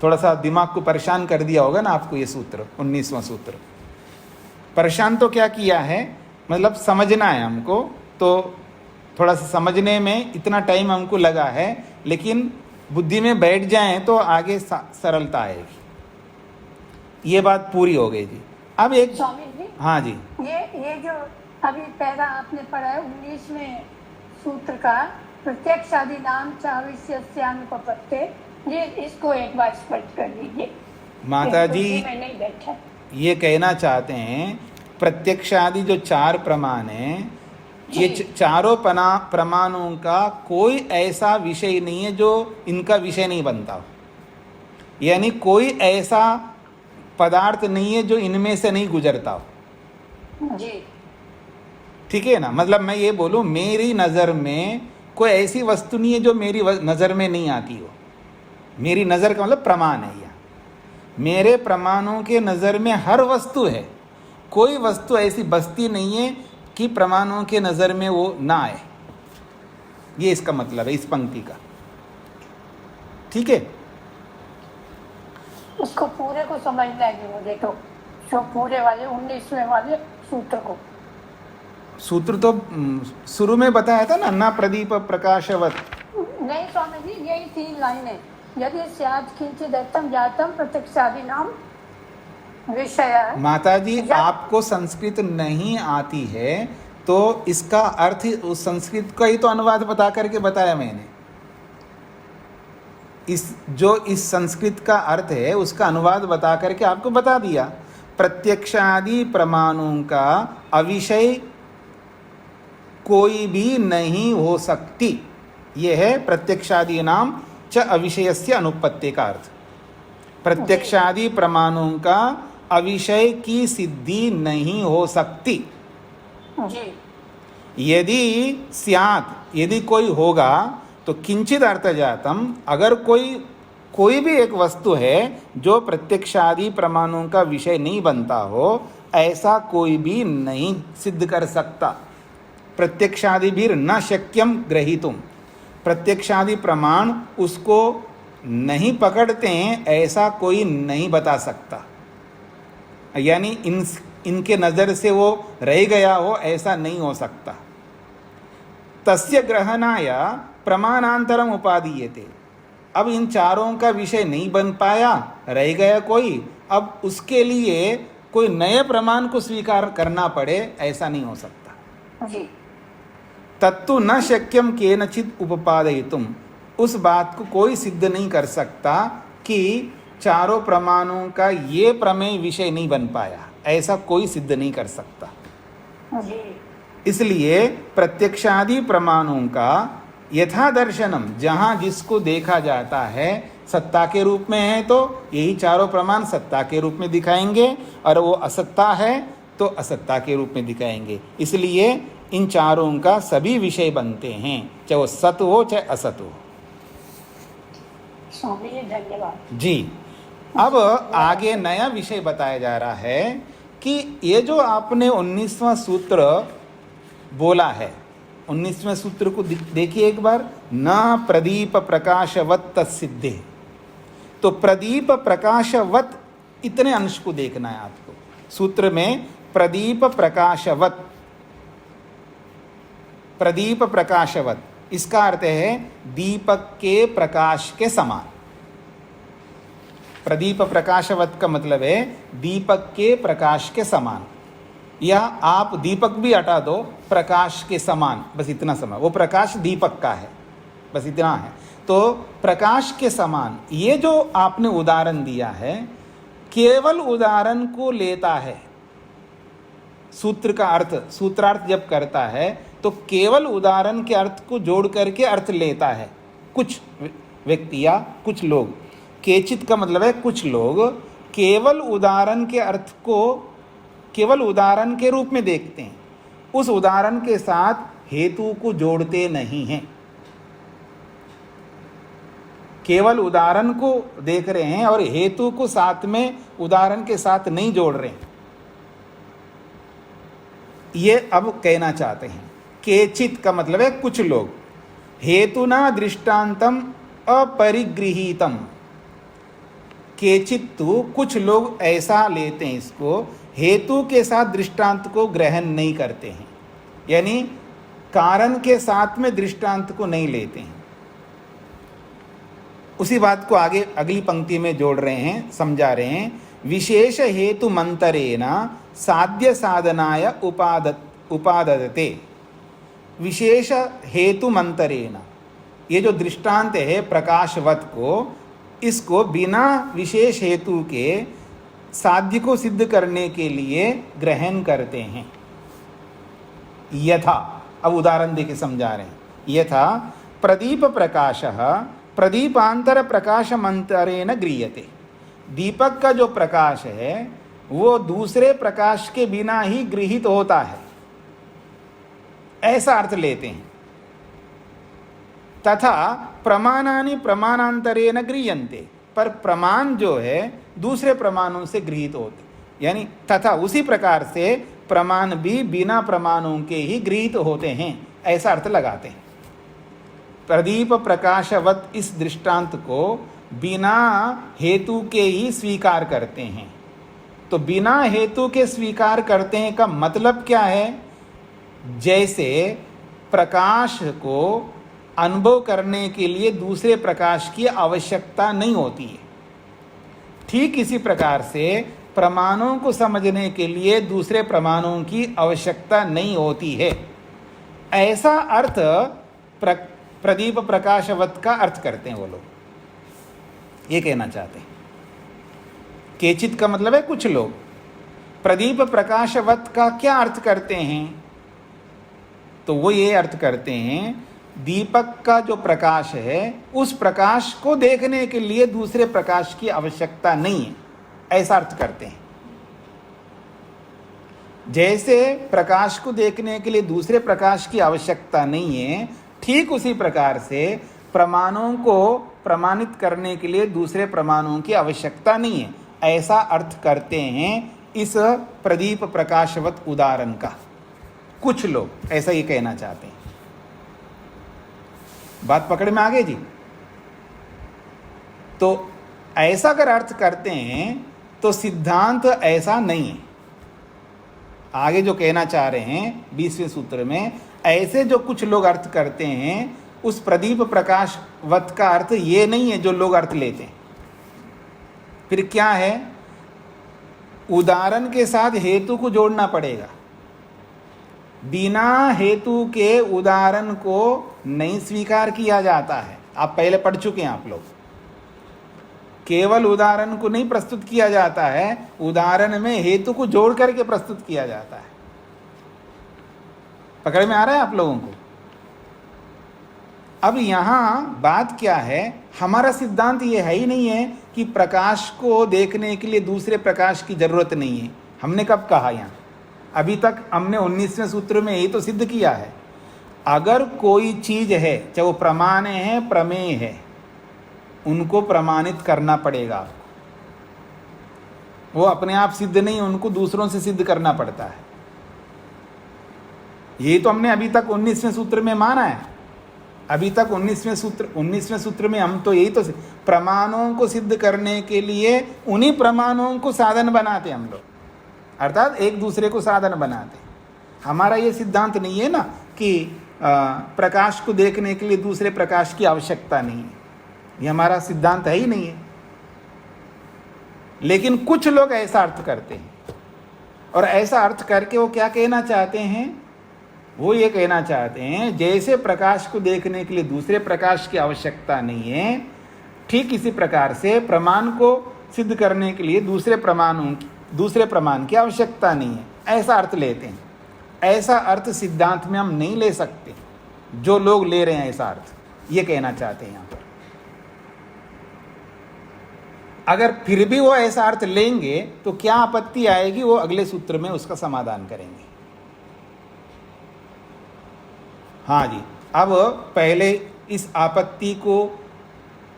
थोड़ा सा दिमाग को परेशान कर दिया होगा ना आपको ये सूत्र, 19वां सूत्र। परेशान तो क्या किया है, मतलब समझना है हमको, तो थोड़ा सा समझने में इतना टाइम हमको लगा है, लेकिन बुद्धि में बैठ जाएं तो आगे सरलता आएगी। ये बात पूरी हो गई जी। अब एक स्वामी जी, हाँ जी, ये जो अभी पहला आपने पढ़ा है 19वें सूत्र का, प्रत्यक्ष आदि नाम चाविष्यानुपपत्ते, ये इसको एक बार स्पष्ट कर दीजिए। माता जी मैं नहीं बैठा। ये कहना चाहते हैं प्रत्यक्ष आदि जो 4 प्रमाण हैं, ये चारों प्रमाणों का कोई ऐसा विषय नहीं है जो इनका विषय नहीं बनता हो, यानी कोई ऐसा पदार्थ नहीं है जो इनमें से नहीं गुजरता हो जी। ठीक है ना। मतलब मैं ये बोलूं, मेरी नज़र में कोई ऐसी वस्तु नहीं है जो मेरी नज़र में नहीं आती हो। मेरी नज़र का मतलब प्रमाण है, यह मेरे प्रमाणों के नज़र में हर वस्तु है। कोई वस्तु ऐसी बस्ती नहीं है कि प्रमाणों के नज़र में वो ना आए। ये इसका मतलब है इस पंक्ति का, ठीक है। उसको पूरे को समझना है मुझे, तो जो पूरे वाले 19वें वाले सूत्र को, सूत्र तो शुरू में बताया था ना, ना प्रदीप प्रकाशवत। नहीं स्वामी जी, यही 3 लाइनें, यदि स्यात् किंचित् दत्तं जातं प्रत्यक्षादि नाम विषय। माता जी आपको संस्कृत नहीं आती है तो इसका अर्थ उस संस्कृत का ही तो अनुवाद बता करके बताया मैंने। इस संस्कृत का अर्थ है उसका अनुवाद बता करके आपको बता दिया। प्रत्यक्षादि प्रमाणों का अविषय कोई भी नहीं हो सकती, यह है प्रत्यक्षादि नाम च अविषयस्य अनुपत्ति का अर्थ। प्रत्यक्षादि प्रमाणों का अविषय की सिद्धि नहीं हो सकती। जी। यदि स्यात्, यदि कोई होगा तो किंचित अर्थ जातम, अगर कोई भी एक वस्तु है जो प्रत्यक्षादि प्रमाणों का विषय नहीं बनता हो, ऐसा कोई भी नहीं सिद्ध कर सकता। प्रत्यक्षादि भी न शक्यम ग्रहीतुम, प्रत्यक्षादि प्रमाण उसको नहीं पकड़ते हैं ऐसा कोई नहीं बता सकता, यानी इनके नज़र से वो रह गया हो ऐसा नहीं हो सकता। तस्य ग्रहणाय प्रमाणांतरम उपादीयते, अब इन चारों का विषय नहीं बन पाया, रह गया कोई, अब उसके लिए कोई नए प्रमाण को स्वीकार करना पड़े ऐसा नहीं हो सकता। जी। तत्तु न शक्यम केनचित् उपपादयितुम, उस बात को कोई सिद्ध नहीं कर सकता कि चारों प्रमाणों का ये प्रमेय विषय नहीं बन पाया, ऐसा कोई सिद्ध नहीं कर सकता। जी। इसलिए प्रत्यक्षादि प्रमाणों का यथा दर्शनम, जहाँ जिसको देखा जाता है सत्ता के रूप में है तो यही चारों प्रमाण सत्ता के रूप में दिखाएंगे, और वो असत्ता है तो असत्ता के रूप में दिखाएंगे। इसलिए इन चारों का सभी विषय बनते हैं, चाहे वो सत हो चाहे असत हो। स्वामी जी धन्यवाद जी। अब आगे नया विषय बताया जा रहा है कि ये जो आपने 19वां सूत्र बोला है, 19वें सूत्र को देखिए एक बार, न प्रदीप प्रकाशवत तत्सिद्धे। तो प्रदीप प्रकाशवत इतने अंश को देखना है आपको सूत्र में। प्रदीप प्रकाशवत, प्रदीप प्रकाशवत, इसका अर्थ है दीपक के प्रकाश के समान। प्रदीप प्रकाशवत का मतलब है दीपक के प्रकाश के समान, या आप दीपक भी हटा दो, प्रकाश के समान, बस इतना समय, वो प्रकाश दीपक का है, बस इतना है। तो प्रकाश के समान, ये जो आपने उदाहरण दिया है केवल उदाहरण को लेता है। सूत्र का अर्थ, सूत्रार्थ जब करता है तो केवल उदाहरण के अर्थ को जोड़ करके अर्थ लेता है। कुछ व्यक्ति या कुछ लोग, केचित का मतलब है कुछ लोग, केवल उदाहरण के अर्थ को केवल उदाहरण के रूप में देखते हैं, उस उदाहरण के साथ हेतु को जोड़ते नहीं हैं। केवल उदाहरण को देख रहे हैं और हेतु को साथ में उदाहरण के साथ नहीं जोड़ रहे हैं। ये अब कहना चाहते हैं। केचित का मतलब है कुछ लोग, हेतुना दृष्टांतम अपरिगृहीतम, केचित्तु कुछ लोग ऐसा लेते हैं इसको, हेतु के साथ दृष्टांत को ग्रहण नहीं करते हैं, यानी कारण के साथ में दृष्टांत को नहीं लेते हैं। उसी बात को आगे अगली पंक्ति में जोड़ रहे हैं, समझा रहे हैं। विशेष हेतु मंतरेण साध्य साधनाय उपादते। विशेष हेतु मंतरेण, ये जो दृष्टांत है प्रकाशवत को, इसको बिना विशेष हेतु के साध्य को सिद्ध करने के लिए ग्रहण करते हैं। यथा, अब उदाहरण देके समझा रहे हैं। यथा प्रदीप प्रकाशः प्रदीपांतर प्रकाश मंतरेण गृह्यते। दीपक का जो प्रकाश है वो दूसरे प्रकाश के बिना ही गृहीत होता है, ऐसा अर्थ लेते हैं। तथा प्रमाणानि प्रमाणांतरेण गृह्यन्ते, पर प्रमाण जो है दूसरे प्रमाणों से गृहीत होते, यानी तथा उसी प्रकार से प्रमाण भी बिना प्रमाणों के ही गृहीत होते हैं, ऐसा अर्थ लगाते हैं। प्रदीप प्रकाशवत इस दृष्टांत को बिना हेतु के ही स्वीकार करते हैं। तो बिना हेतु के स्वीकार करते हैं का मतलब क्या है? जैसे प्रकाश को अनुभव करने के लिए दूसरे प्रकाश की आवश्यकता नहीं होती है, ठीक इसी प्रकार से प्रमाणों को समझने के लिए दूसरे प्रमाणों की आवश्यकता नहीं होती है, ऐसा अर्थ प्रदीप प्रकाशवत का अर्थ करते हैं वो लोग। ये कहना चाहते हैं। केचित का मतलब है कुछ लोग। प्रदीप प्रकाशवत का क्या अर्थ करते हैं? तो वो ये अर्थ करते हैं, दीपक का जो प्रकाश है उस प्रकाश को देखने के लिए दूसरे प्रकाश की आवश्यकता नहीं है, ऐसा अर्थ करते हैं। जैसे प्रकाश को देखने के लिए दूसरे प्रकाश की आवश्यकता नहीं है, ठीक उसी प्रकार से प्रमाणों को प्रमाणित करने के लिए दूसरे प्रमाणों की आवश्यकता नहीं है, ऐसा अर्थ करते हैं इस प्रदीप प्रकाशवत उदाहरण का। कुछ लोग ऐसा ही कहना चाहते हैं। बात पकड़ में आ गई जी? तो ऐसा अगर अर्थ करते हैं तो सिद्धांत ऐसा नहीं है। आगे जो कहना चाह रहे हैं 20वें सूत्र में, ऐसे जो कुछ लोग अर्थ करते हैं उस प्रदीप प्रकाशवत का अर्थ ये नहीं है जो लोग अर्थ लेते हैं। फिर क्या है? उदाहरण के साथ हेतु को जोड़ना पड़ेगा। बिना हेतु के उदाहरण को नहीं स्वीकार किया जाता है। आप पहले पढ़ चुके हैं आप लोग। केवल उदाहरण को नहीं प्रस्तुत किया जाता है, उदाहरण में हेतु को जोड़ करके प्रस्तुत किया जाता है। पकड़ में आ रहा है आप लोगों को? अब यहाँ बात क्या है, हमारा सिद्धांत ये है ही नहीं है कि प्रकाश को देखने के लिए दूसरे प्रकाश की जरूरत नहीं है। हमने कब कहा? यहाँ अभी तक हमने 19वें सूत्र में यही तो सिद्ध किया है। अगर कोई चीज है, चाहे वो प्रमाण है प्रमेय है, उनको प्रमाणित करना पड़ेगा आपको। वो अपने आप सिद्ध नहीं, उनको दूसरों से सिद्ध करना पड़ता है। ये तो हमने अभी तक 19वें सूत्र में माना है। अभी तक 19वें सूत्र में हम तो यही तो प्रमाणों को सिद्ध करने के लिए उन्हीं प्रमाणों को साधन बनाते हम लोग, अर्थात एक दूसरे को साधन बनाते। हमारा ये सिद्धांत नहीं है ना कि प्रकाश को देखने के लिए दूसरे प्रकाश की आवश्यकता नहीं है। ये हमारा सिद्धांत है ही नहीं है। लेकिन कुछ लोग ऐसा अर्थ करते हैं, और ऐसा अर्थ करके वो क्या कहना चाहते हैं? वो ये कहना चाहते हैं जैसे प्रकाश को देखने के लिए दूसरे प्रकाश की आवश्यकता नहीं है, ठीक इसी प्रकार से प्रमाण को सिद्ध करने के लिए दूसरे प्रमाण की आवश्यकता नहीं है, ऐसा अर्थ लेते हैं। ऐसा अर्थ सिद्धांत में हम नहीं ले सकते। जो लोग ले रहे हैं ऐसा अर्थ, ये कहना चाहते हैं यहाँ पर। अगर फिर भी वो ऐसा अर्थ लेंगे तो क्या आपत्ति आएगी, वो अगले सूत्र में उसका समाधान करेंगे। हाँ जी, अब पहले इस आपत्ति को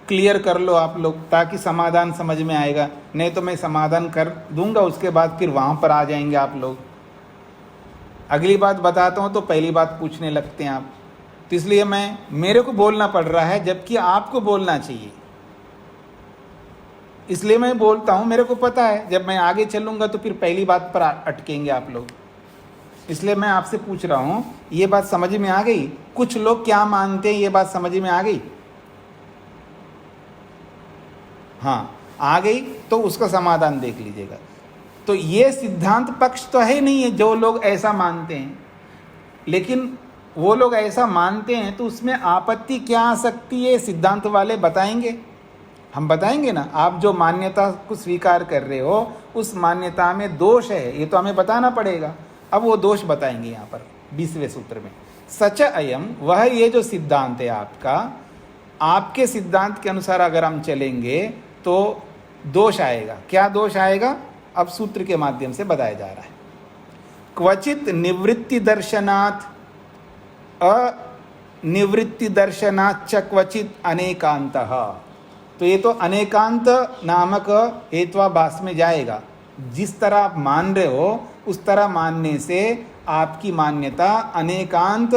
क्लियर कर लो आप लोग, ताकि समाधान समझ में आएगा। नहीं तो मैं समाधान कर दूंगा, उसके बाद फिर वहाँ पर आ जाएंगे आप लोग। अगली बात बताता हूँ तो पहली बात पूछने लगते हैं आप, तो इसलिए मेरे को बोलना पड़ रहा है, जबकि आपको बोलना चाहिए। इसलिए मैं बोलता हूँ, मेरे को पता है जब मैं आगे चलूँगा तो फिर पहली बात पर अटकेंगे आप लोग। इसलिए मैं आपसे पूछ रहा हूँ, ये बात समझ में आ गई? कुछ लोग क्या मानते हैं, ये बात समझ में आ गई? हाँ, आ गई तो उसका समाधान देख लीजिएगा। तो ये सिद्धांत पक्ष तो है नहीं है जो लोग ऐसा मानते हैं, लेकिन वो लोग ऐसा मानते हैं तो उसमें आपत्ति क्या आ सकती है, सिद्धांत वाले बताएंगे। हम बताएंगे ना, आप जो मान्यता को स्वीकार कर रहे हो उस मान्यता में दोष है, ये तो हमें बताना पड़ेगा। अब वो दोष बताएंगे यहाँ पर 20वें सूत्र में। सच अयम, वह ये जो सिद्धांत है आपका, आपके सिद्धांत के अनुसार अगर हम चलेंगे तो दोष आएगा। क्या दोष आएगा? अब सूत्र के माध्यम से बताया जा रहा है। क्वचित निवृत्ति दर्शनात् अनिवृत्ति दर्शनात् च क्वचित अनेकांतः। तो ये तो अनेकांत नामक हेत्वाभास में जाएगा। जिस तरह आप मान रहे हो उस तरह मानने से आपकी मान्यता अनेकांत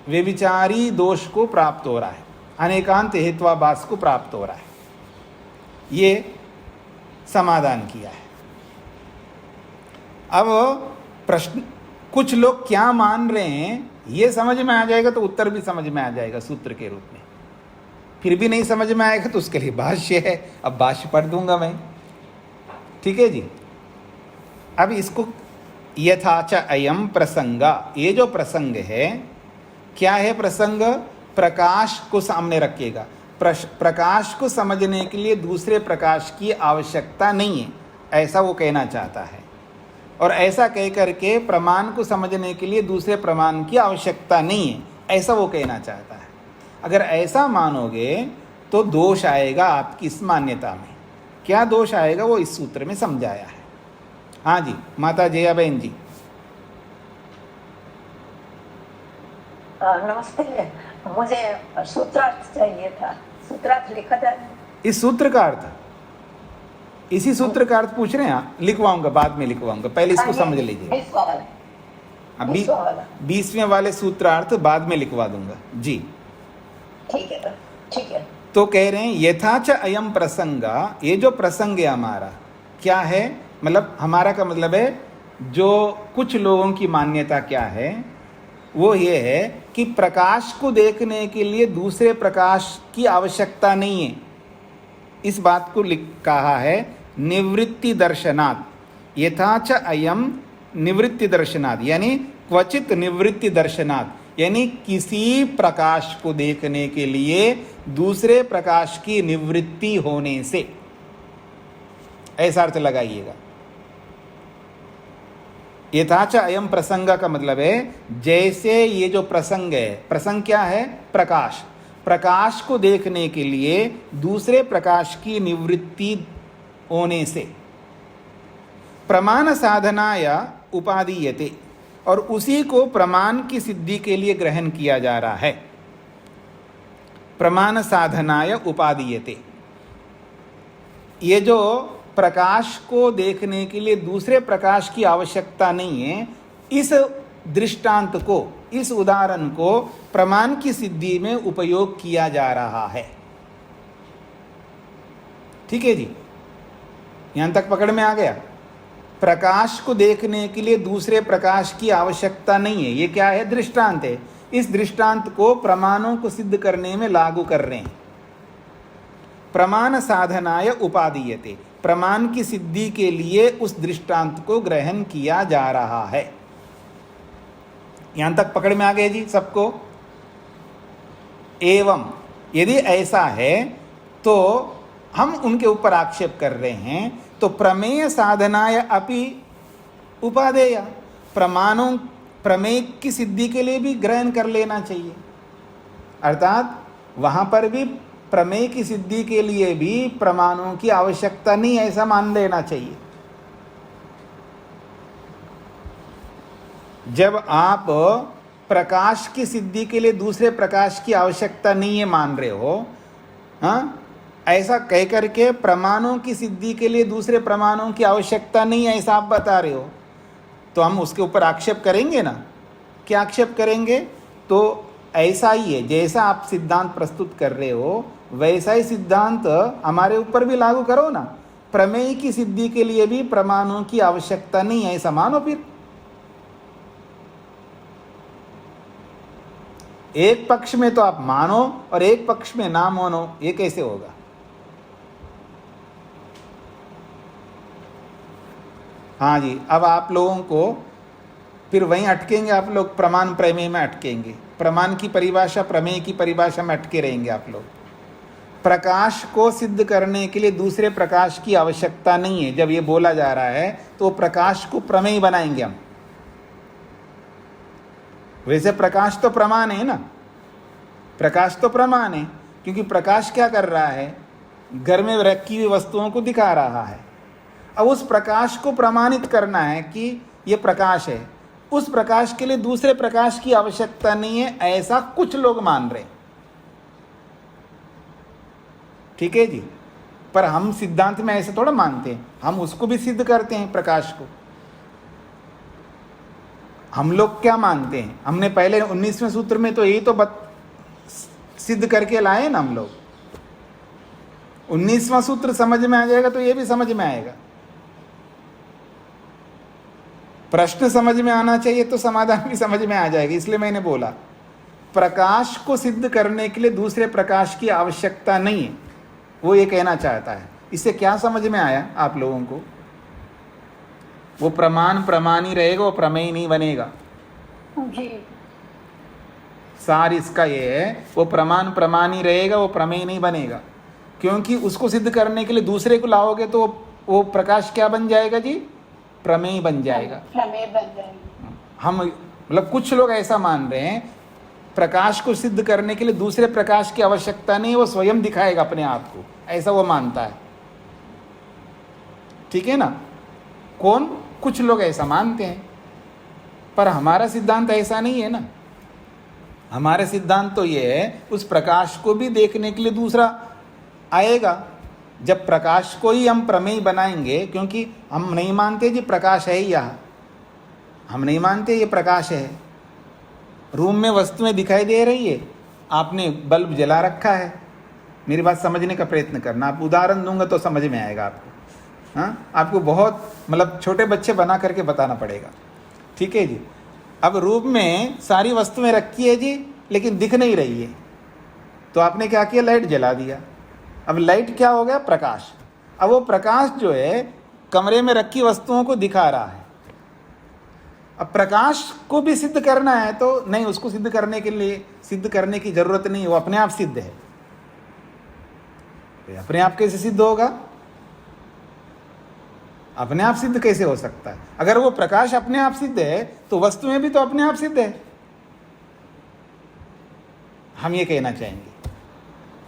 व्यभिचारी दोष को प्राप्त हो रहा है, अनेकांत हेत्वाभास को प्राप्त हो रहा है। ये समाधान किया है। अब प्रश्न, कुछ लोग क्या मान रहे हैं ये समझ में आ जाएगा तो उत्तर भी समझ में आ जाएगा सूत्र के रूप में। फिर भी नहीं समझ में आएगा तो उसके लिए भाष्य है, अब भाष्य पढ़ दूंगा मैं। ठीक है जी। अब इसको यथाच अयम प्रसंगा, ये जो प्रसंग है, क्या है प्रसंग? प्रकाश को सामने रखिएगा। प्रकाश को समझने के लिए दूसरे प्रकाश की आवश्यकता नहीं है, ऐसा वो कहना चाहता है। और ऐसा कह करके प्रमाण को समझने के लिए दूसरे प्रमाण की आवश्यकता नहीं है, ऐसा वो कहना चाहता है। अगर ऐसा मानोगे तो दोष आएगा आपकी इस मान्यता में। क्या दोष आएगा वो इस सूत्र में समझाया है। हाँ जी, माता जया बहन जी। नमस्ते, मुझे सूत्रार्थ चाहिए था। सूत्रार्थ लिखा था? इस सूत्र का अर्थ, इसी सूत्र का अर्थ पूछ रहे हैं आप? लिखवाऊंगा, बाद में लिखवाऊंगा, पहले इसको समझ लीजिए। 20वें वाले सूत्रार्थ बाद में लिखवा दूंगा जी। ठीक है, ठीक है। तो कह रहे हैं यथाच अयम प्रसंगा, ये जो प्रसंग है हमारा क्या है, मतलब हमारा का मतलब है जो कुछ लोगों की मान्यता क्या है, वो ये है कि प्रकाश को देखने के लिए दूसरे प्रकाश की आवश्यकता नहीं है। इस बात को कहा है निवृत्ति दर्शनात्। यथाच अयम निवृत्ति दर्शनात्, यानी क्वचित निवृत्ति दर्शनात्, यानी किसी प्रकाश को देखने के लिए दूसरे प्रकाश की निवृत्ति होने से, ऐसा अर्थ लगाइएगा। यथाच अयम प्रसंग का मतलब है जैसे ये जो प्रसंग है, प्रसंग क्या है? प्रकाश। प्रकाश को देखने के लिए दूसरे प्रकाश की निवृत्ति होने से प्रमाण साधनाया उपादीयते, और उसी को प्रमाण की सिद्धि के लिए ग्रहण किया जा रहा है। प्रमाण साधनाय उपादीयते, ये जो प्रकाश को देखने के लिए दूसरे प्रकाश की आवश्यकता नहीं है, इस दृष्टांत को, इस उदाहरण को प्रमाण की सिद्धि में उपयोग किया जा रहा है। ठीक है जी, यहां तक पकड़ में आ गया? प्रकाश को देखने के लिए दूसरे प्रकाश की आवश्यकता नहीं है, ये क्या है? दृष्टांत है। इस दृष्टांत को प्रमाणों को सिद्ध करने में लागू कर रहे हैं। प्रमाण साधनाय उपादीयते, प्रमाण की सिद्धि के लिए उस दृष्टांत को ग्रहण किया जा रहा है। यहां तक पकड़ में आ गए जी सबको? एवं यदि ऐसा है तो हम उनके ऊपर आक्षेप कर रहे हैं, तो प्रमेय साधनाय अपि उपादेय, प्रमाणों, प्रमेय की सिद्धि के लिए भी ग्रहण कर लेना चाहिए। अर्थात वहां पर भी प्रमेय की सिद्धि के लिए भी प्रमाणों की आवश्यकता नहीं, ऐसा मान लेना चाहिए। जब आप प्रकाश की सिद्धि के लिए दूसरे प्रकाश की आवश्यकता नहीं है मान रहे हो, हाँ, ऐसा कह करके प्रमाणों की सिद्धि के लिए दूसरे प्रमाणों की आवश्यकता नहीं है ऐसा आप बता रहे हो, तो हम उसके ऊपर आक्षेप करेंगे ना। क्या आक्षेप करेंगे? तो ऐसा ही है जैसा आप सिद्धांत प्रस्तुत कर रहे हो वैसा ही सिद्धांत हमारे ऊपर भी लागू करो ना। प्रमेय की सिद्धि के लिए भी प्रमाणों की आवश्यकता नहीं है, ऐसा मानो। फिर एक पक्ष में तो आप मानो और एक पक्ष में ना मानो, ये कैसे होगा? हाँ जी, अब आप लोगों को फिर वहीं अटकेंगे आप लोग, प्रमाण प्रमेय में अटकेंगे। प्रमाण की परिभाषा, प्रमेय की परिभाषा में अटके रहेंगे आप लोग। प्रकाश को सिद्ध करने के लिए दूसरे प्रकाश की आवश्यकता नहीं है, जब ये बोला जा रहा है तो प्रकाश को प्रमेय बनाएंगे हम। वैसे प्रकाश तो प्रमाण है ना, प्रकाश तो प्रमाण है, क्योंकि प्रकाश क्या कर रहा है? घर में रखी हुई वस्तुओं को दिखा रहा है। अब उस प्रकाश को प्रमाणित करना है कि ये प्रकाश है। उस प्रकाश के लिए दूसरे प्रकाश की आवश्यकता नहीं है, ऐसा कुछ लोग मान रहे। ठीक है जी, पर हम सिद्धांत में ऐसे थोड़ा मानते हैं, हम उसको भी सिद्ध करते हैं प्रकाश को। हम लोग क्या मानते हैं? हमने पहले 19वें सूत्र में तो यही तो सिद्ध करके लाए ना हम लोग। 19वां सूत्र समझ में आ जाएगा तो ये भी समझ में आएगा। प्रश्न समझ में आना चाहिए तो समाधान भी समझ में आ जाएगा। इसलिए मैंने बोला प्रकाश को सिद्ध करने के लिए दूसरे प्रकाश की आवश्यकता नहीं है, वो ये कहना चाहता है। इससे क्या समझ में आया आप लोगों को? वो प्रमाण प्रमाण ही रहेगा, वो प्रमेय नहीं बनेगा। जी सार इसका ये है, वो प्रमाण प्रमाण ही रहेगा, वो प्रमेय नहीं बनेगा। क्योंकि उसको सिद्ध करने के लिए दूसरे को लाओगे तो वो प्रकाश क्या बन जाएगा जी? प्रमेय बन जाएगा। प्रमेय बन जाएगा। हम मतलब कुछ लोग ऐसा मान रहे हैं प्रकाश को सिद्ध करने के लिए दूसरे प्रकाश की आवश्यकता नहीं, वो स्वयं दिखाएगा अपने आप को, ऐसा वो मानता है। ठीक है ना? कौन? कुछ लोग ऐसा मानते हैं, पर हमारा सिद्धांत ऐसा नहीं है ना। हमारे सिद्धांत तो ये है उस प्रकाश को भी देखने के लिए दूसरा आएगा। जब प्रकाश को ही हम प्रमेय बनाएंगे, क्योंकि हम नहीं मानते जी प्रकाश है ही, यहाँ हम नहीं मानते ये प्रकाश है। रूम में वस्तुएं दिखाई दे रही है, आपने बल्ब जला रखा है। मेरी बात समझने का प्रयत्न करना, आप उदाहरण दूंगा तो समझ में आएगा आपको। हाँ, आपको बहुत मतलब छोटे बच्चे बना करके बताना पड़ेगा। ठीक है जी। अब रूम में सारी वस्तुएं रखी है जी, लेकिन दिख नहीं रही है, तो आपने क्या किया? लाइट जला दिया। अब लाइट क्या हो गया? प्रकाश। अब वो प्रकाश जो है कमरे में रखी वस्तुओं को दिखा रहा है। अब प्रकाश को भी सिद्ध करना है तो नहीं, उसको सिद्ध करने के लिए सिद्ध करने की जरूरत नहीं, वो अपने आप सिद्ध है। तो अपने आप कैसे सिद्ध होगा? अपने आप सिद्ध कैसे हो सकता है? अगर वो प्रकाश अपने आप सिद्ध है तो वस्तुएं भी तो अपने आप सिद्ध है, हम ये कहना चाहेंगे।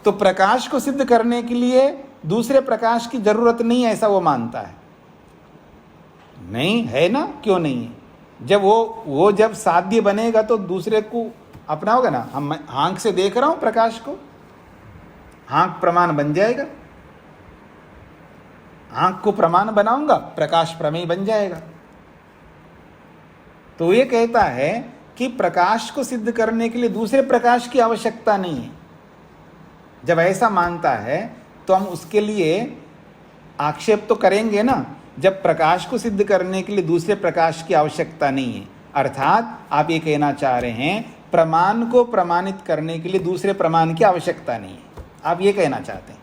तो प्रकाश को सिद्ध करने के लिए दूसरे प्रकाश की जरूरत नहीं है, ऐसा वो मानता है। नहीं है ना? क्यों नहीं है? जब वो जब साध्य बनेगा तो दूसरे को अपना होगा ना। हम आंख से देख रहा हूं प्रकाश को, आंख प्रमाण बन जाएगा। आंख को प्रमाण बनाऊंगा, प्रकाश प्रमेय बन जाएगा। तो ये कहता है कि प्रकाश को सिद्ध करने के लिए दूसरे प्रकाश की आवश्यकता नहीं है। जब ऐसा मानता है तो हम उसके लिए आक्षेप तो करेंगे ना, जब प्रकाश को सिद्ध करने के लिए दूसरे प्रकाश की आवश्यकता नहीं है। अर्थात आप ये कहना चाह रहे हैं प्रमाण को प्रमाणित करने के लिए दूसरे प्रमाण की आवश्यकता नहीं है, आप ये कहना चाहते हैं।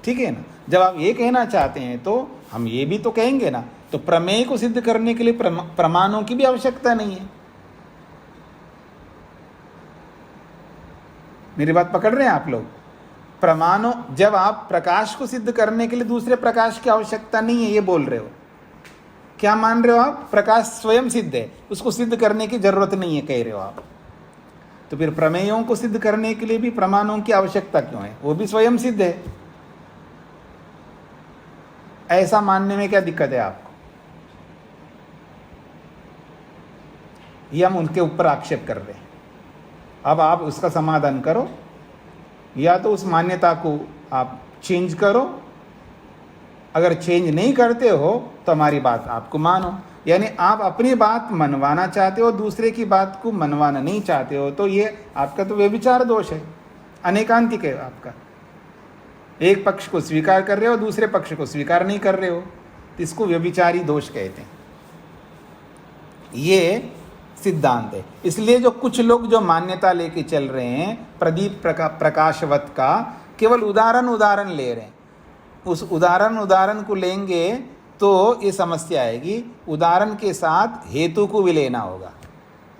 ठीक है ना? जब आप ये कहना चाहते हैं तो हम ये भी तो कहेंगे ना, तो प्रमेय को सिद्ध करने के लिए प्रमाणों की भी आवश्यकता नहीं है। मेरी बात पकड़ रहे हैं आप लोग? प्रमाणों, जब आप प्रकाश को सिद्ध करने के लिए दूसरे प्रकाश की आवश्यकता नहीं है ये बोल रहे हो, क्या मान रहे हो आप? प्रकाश स्वयं सिद्ध है, उसको सिद्ध करने की जरूरत नहीं है कह रहे हो आप। तो फिर प्रमेयों को सिद्ध करने के लिए भी प्रमाणों की आवश्यकता क्यों है? वो भी स्वयं सिद्ध है। ऐसा मानने में क्या दिक्कत है आपको? ये हम उनके ऊपर आक्षेप कर रहे हैं। अब आप उसका समाधान करो, या तो उस मान्यता को आप चेंज करो। अगर चेंज नहीं करते हो तो हमारी बात आपको मानो। यानी आप अपनी बात मनवाना चाहते हो, दूसरे की बात को मनवाना नहीं चाहते हो, तो ये आपका तो व्यभिचार दोष है। अनेकांतिक है आपका। एक पक्ष को स्वीकार कर रहे हो, दूसरे पक्ष को स्वीकार नहीं कर रहे हो, तो इसको व्यभिचारी दोष कहते हैं। ये सिद्धांत है। इसलिए जो कुछ लोग जो मान्यता लेके चल रहे हैं प्रदीप प्रकाशवत का, केवल उदाहरण ले रहे हैं। उस उदाहरण को लेंगे तो ये समस्या आएगी। उदाहरण के साथ हेतु को भी लेना होगा।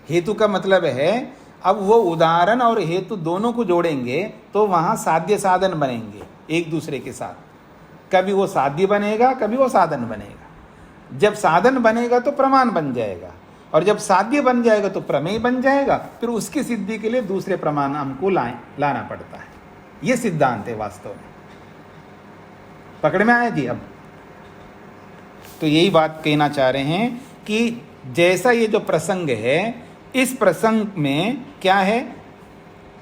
हेतु का मतलब है, अब वो उदाहरण और हेतु दोनों को जोड़ेंगे तो वहाँ साध्य साधन बनेंगे एक दूसरे के साथ। कभी वो साध्य बनेगा, कभी वो साधन बनेगा। जब साधन बनेगा तो प्रमाण बन जाएगा, और जब साध्य बन जाएगा तो प्रमेय बन जाएगा। फिर उसकी सिद्धि के लिए दूसरे प्रमाण हमको लाना पड़ता है। ये सिद्धांत है वास्तव में। पकड़ में आया जी? अब तो यही बात कहना चाह रहे हैं कि जैसा ये जो प्रसंग है, इस प्रसंग में क्या है,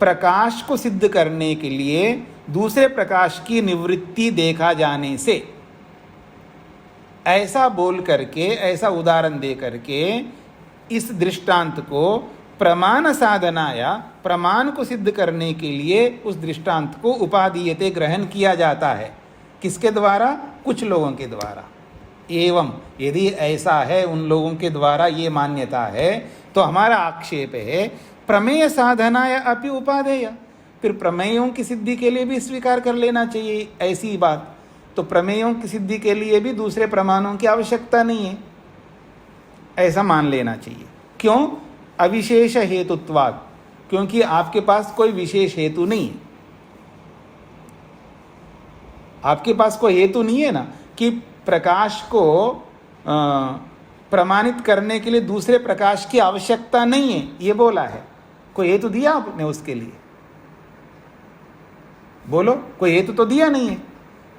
प्रकाश को सिद्ध करने के लिए दूसरे प्रकाश की निवृत्ति देखा जाने से, ऐसा बोल करके, ऐसा उदाहरण दे करके इस दृष्टांत को प्रमाण साधना या प्रमाण को सिद्ध करने के लिए उस दृष्टांत को उपादीयते ग्रहण किया जाता है। किसके द्वारा? कुछ लोगों के द्वारा। एवं यदि ऐसा है, उन लोगों के द्वारा ये मान्यता है, तो हमारा आक्षेप है प्रमेय साधना या अपि उपादेय, फिर प्रमेयों की सिद्धि के लिए भी स्वीकार कर लेना चाहिए ऐसी बात। तो प्रमेयों की सिद्धि के लिए भी दूसरे प्रमाणों की आवश्यकता नहीं है, ऐसा मान लेना चाहिए। क्यों? अविशेष हेतुत्वाद, क्योंकि आपके पास कोई विशेष हेतु नहीं है। आपके पास कोई हेतु नहीं है ना कि प्रकाश को प्रमाणित करने के लिए दूसरे प्रकाश की आवश्यकता नहीं है, ये बोला है। कोई हेतु दिया आपने उसके लिए? बोलो, कोई हेतु तो दिया नहीं है।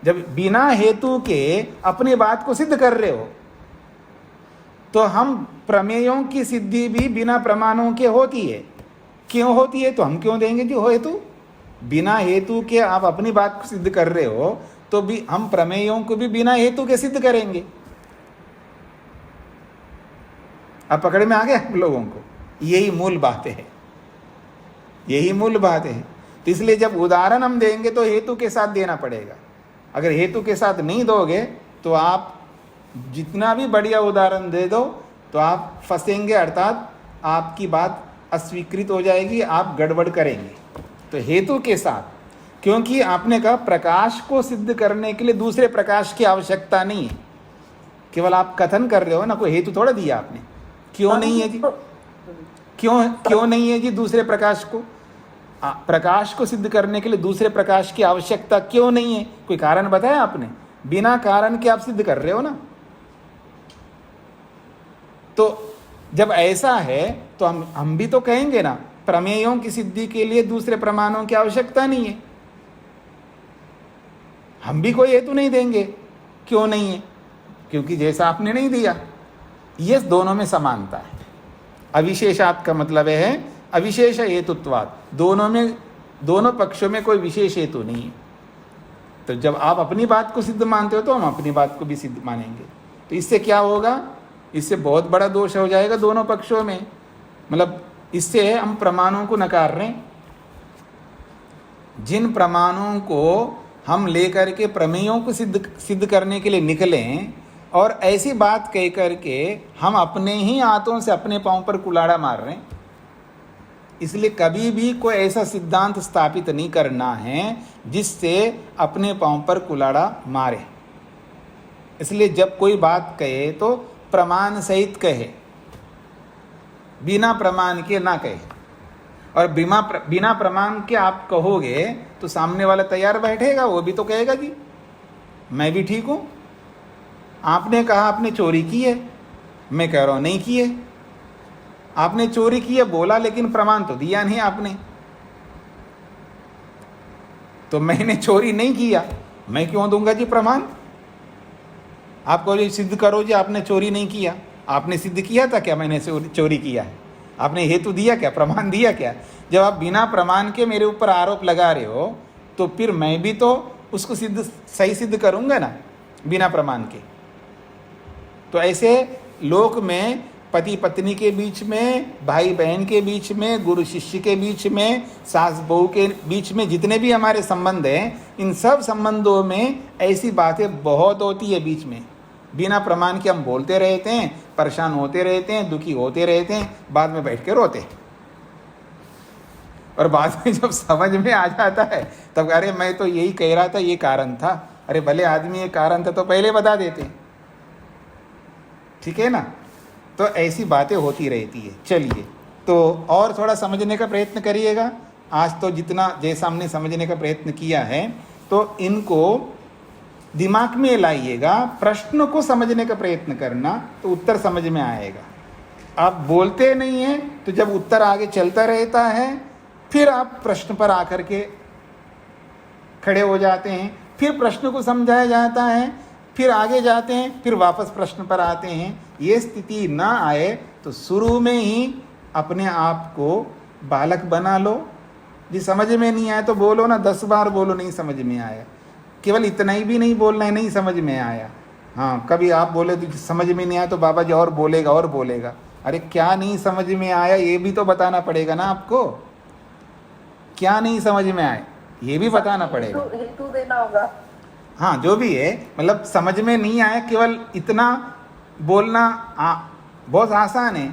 जब बिना हेतु के अपनी बात को सिद्ध कर रहे हो, तो हम प्रमेयों की सिद्धि भी बिना प्रमाणों के होती है। क्यों होती है? तो हम क्यों देंगे जी हो हेतु? बिना हेतु के आप अपनी बात को सिद्ध कर रहे हो, तो भी हम प्रमेयों को भी बिना हेतु के सिद्ध करेंगे। अब पकड़ में आ गया हम लोगों को? यही मूल बातें है, यही मूल बात है। तो इसलिए जब उदाहरण हम देंगे तो हेतु के साथ देना पड़ेगा। अगर हेतु के साथ नहीं दोगे तो आप जितना भी बढ़िया उदाहरण दे दो तो आप फंसेंगे, अर्थात आपकी बात अस्वीकृत हो जाएगी, आप गड़बड़ करेंगे। तो हेतु के साथ, क्योंकि आपने कहा प्रकाश को सिद्ध करने के लिए दूसरे प्रकाश की आवश्यकता नहीं है, केवल आप कथन कर रहे हो ना, कोई हेतु थोड़ा दिया आपने। क्यों नहीं है जी? क्यों नहीं है जी दूसरे प्रकाश को? प्रकाश को सिद्ध करने के लिए दूसरे प्रकाश की आवश्यकता क्यों नहीं है? कोई कारण बताया आपने? बिना कारण के आप सिद्ध कर रहे हो ना। तो जब ऐसा है तो हम भी तो कहेंगे ना, प्रमेयों की सिद्धि के लिए दूसरे प्रमाणों की आवश्यकता नहीं है। हम भी कोई हेतु नहीं देंगे। क्यों नहीं है? क्योंकि जैसा आपने नहीं दिया। ये दोनों में समानता है। अविशेषात का मतलब है अविशेष हेतुत्वाद, दोनों पक्षों में कोई विशेष हेतु नहीं है। तो जब आप अपनी बात को सिद्ध मानते हो तो हम अपनी बात को भी सिद्ध मानेंगे। तो इससे क्या होगा? इससे बहुत बड़ा दोष हो जाएगा दोनों पक्षों में। मतलब इससे हम प्रमाणों को नकार रहे हैं। जिन प्रमाणों को हम लेकर के प्रमेयों को सिद्ध करने के लिए निकले और ऐसी बात कह करके हम अपने ही हाथों से अपने पांव पर कुल्हाड़ा मार रहे हैं। इसलिए कभी भी कोई ऐसा सिद्धांत स्थापित नहीं करना है जिससे अपने पांव पर कुल्हाड़ा मारे। इसलिए जब कोई बात कहे तो प्रमाण सहित कहे, बिना प्रमाण के ना कहे। और बिना प्रमाण के आप कहोगे तो सामने वाला तैयार बैठेगा, वो भी तो कहेगा जी मैं भी ठीक हूँ। आपने कहा आपने चोरी की है, मैं कह रहा हूँ नहीं की है। आपने चोरी की है बोला, लेकिन प्रमाण तो दिया नहीं आपने। तो मैंने चोरी नहीं किया, मैं क्यों दूंगा जी प्रमाण? आपको जी सिद्ध करो जी आपने चोरी नहीं किया। आपने सिद्ध किया था क्या मैंने चोरी किया है? आपने हेतु दिया क्या? प्रमाण दिया क्या? जब आप बिना प्रमाण के मेरे ऊपर आरोप लगा रहे हो तो फिर मैं भी तो उसको सही सिद्ध करूंगा ना, बिना प्रमाण के। तो ऐसे लोक में पति पत्नी के बीच में, भाई बहन के बीच में, गुरु शिष्य के बीच में, सास बहू के बीच में, जितने भी हमारे संबंध हैं, इन सब संबंधों में ऐसी बातें बहुत होती है बीच में। बिना प्रमाण के हम बोलते रहते हैं, परेशान होते रहते हैं, दुखी होते रहते हैं, बाद में बैठ के रोते हैं। और बाद में जब समझ में आ जाता है तब अरे मैं तो यही कह रहा था, ये कारण था। अरे भले आदमी ये कारण था तो पहले बता देते। ठीक है ना? तो ऐसी बातें होती रहती है। चलिए, तो और थोड़ा समझने का प्रयत्न करिएगा। आज तो जितना जैसा हमने समझने का प्रयत्न किया है, तो इनको दिमाग में लाइएगा। प्रश्न को समझने का प्रयत्न करना तो उत्तर समझ में आएगा। आप बोलते नहीं हैं तो जब उत्तर आगे चलता रहता है, फिर आप प्रश्न पर आकर के खड़े हो जाते हैं, फिर प्रश्न को समझाया जाता है, फिर आगे जाते हैं, फिर वापस प्रश्न पर आते हैं। ये स्थिति ना आए तो शुरू में ही अपने आप को बालक बना लो। जी समझ में नहीं आया तो बोलो ना, 10 बार बोलो नहीं समझ में आया। केवल इतना ही भी नहीं बोलना है नहीं समझ में आया। हाँ, कभी आप बोले तो समझ में नहीं आया तो बाबा जी और बोलेगा और बोलेगा। अरे क्या नहीं समझ में आया ये भी तो बताना पड़ेगा ना आपको। क्या नहीं समझ में आए ये भी बताना पड़ेगा, हेतु देना होगा। हाँ, जो भी है, मतलब समझ में नहीं आया केवल इतना बोलना बहुत आसान है,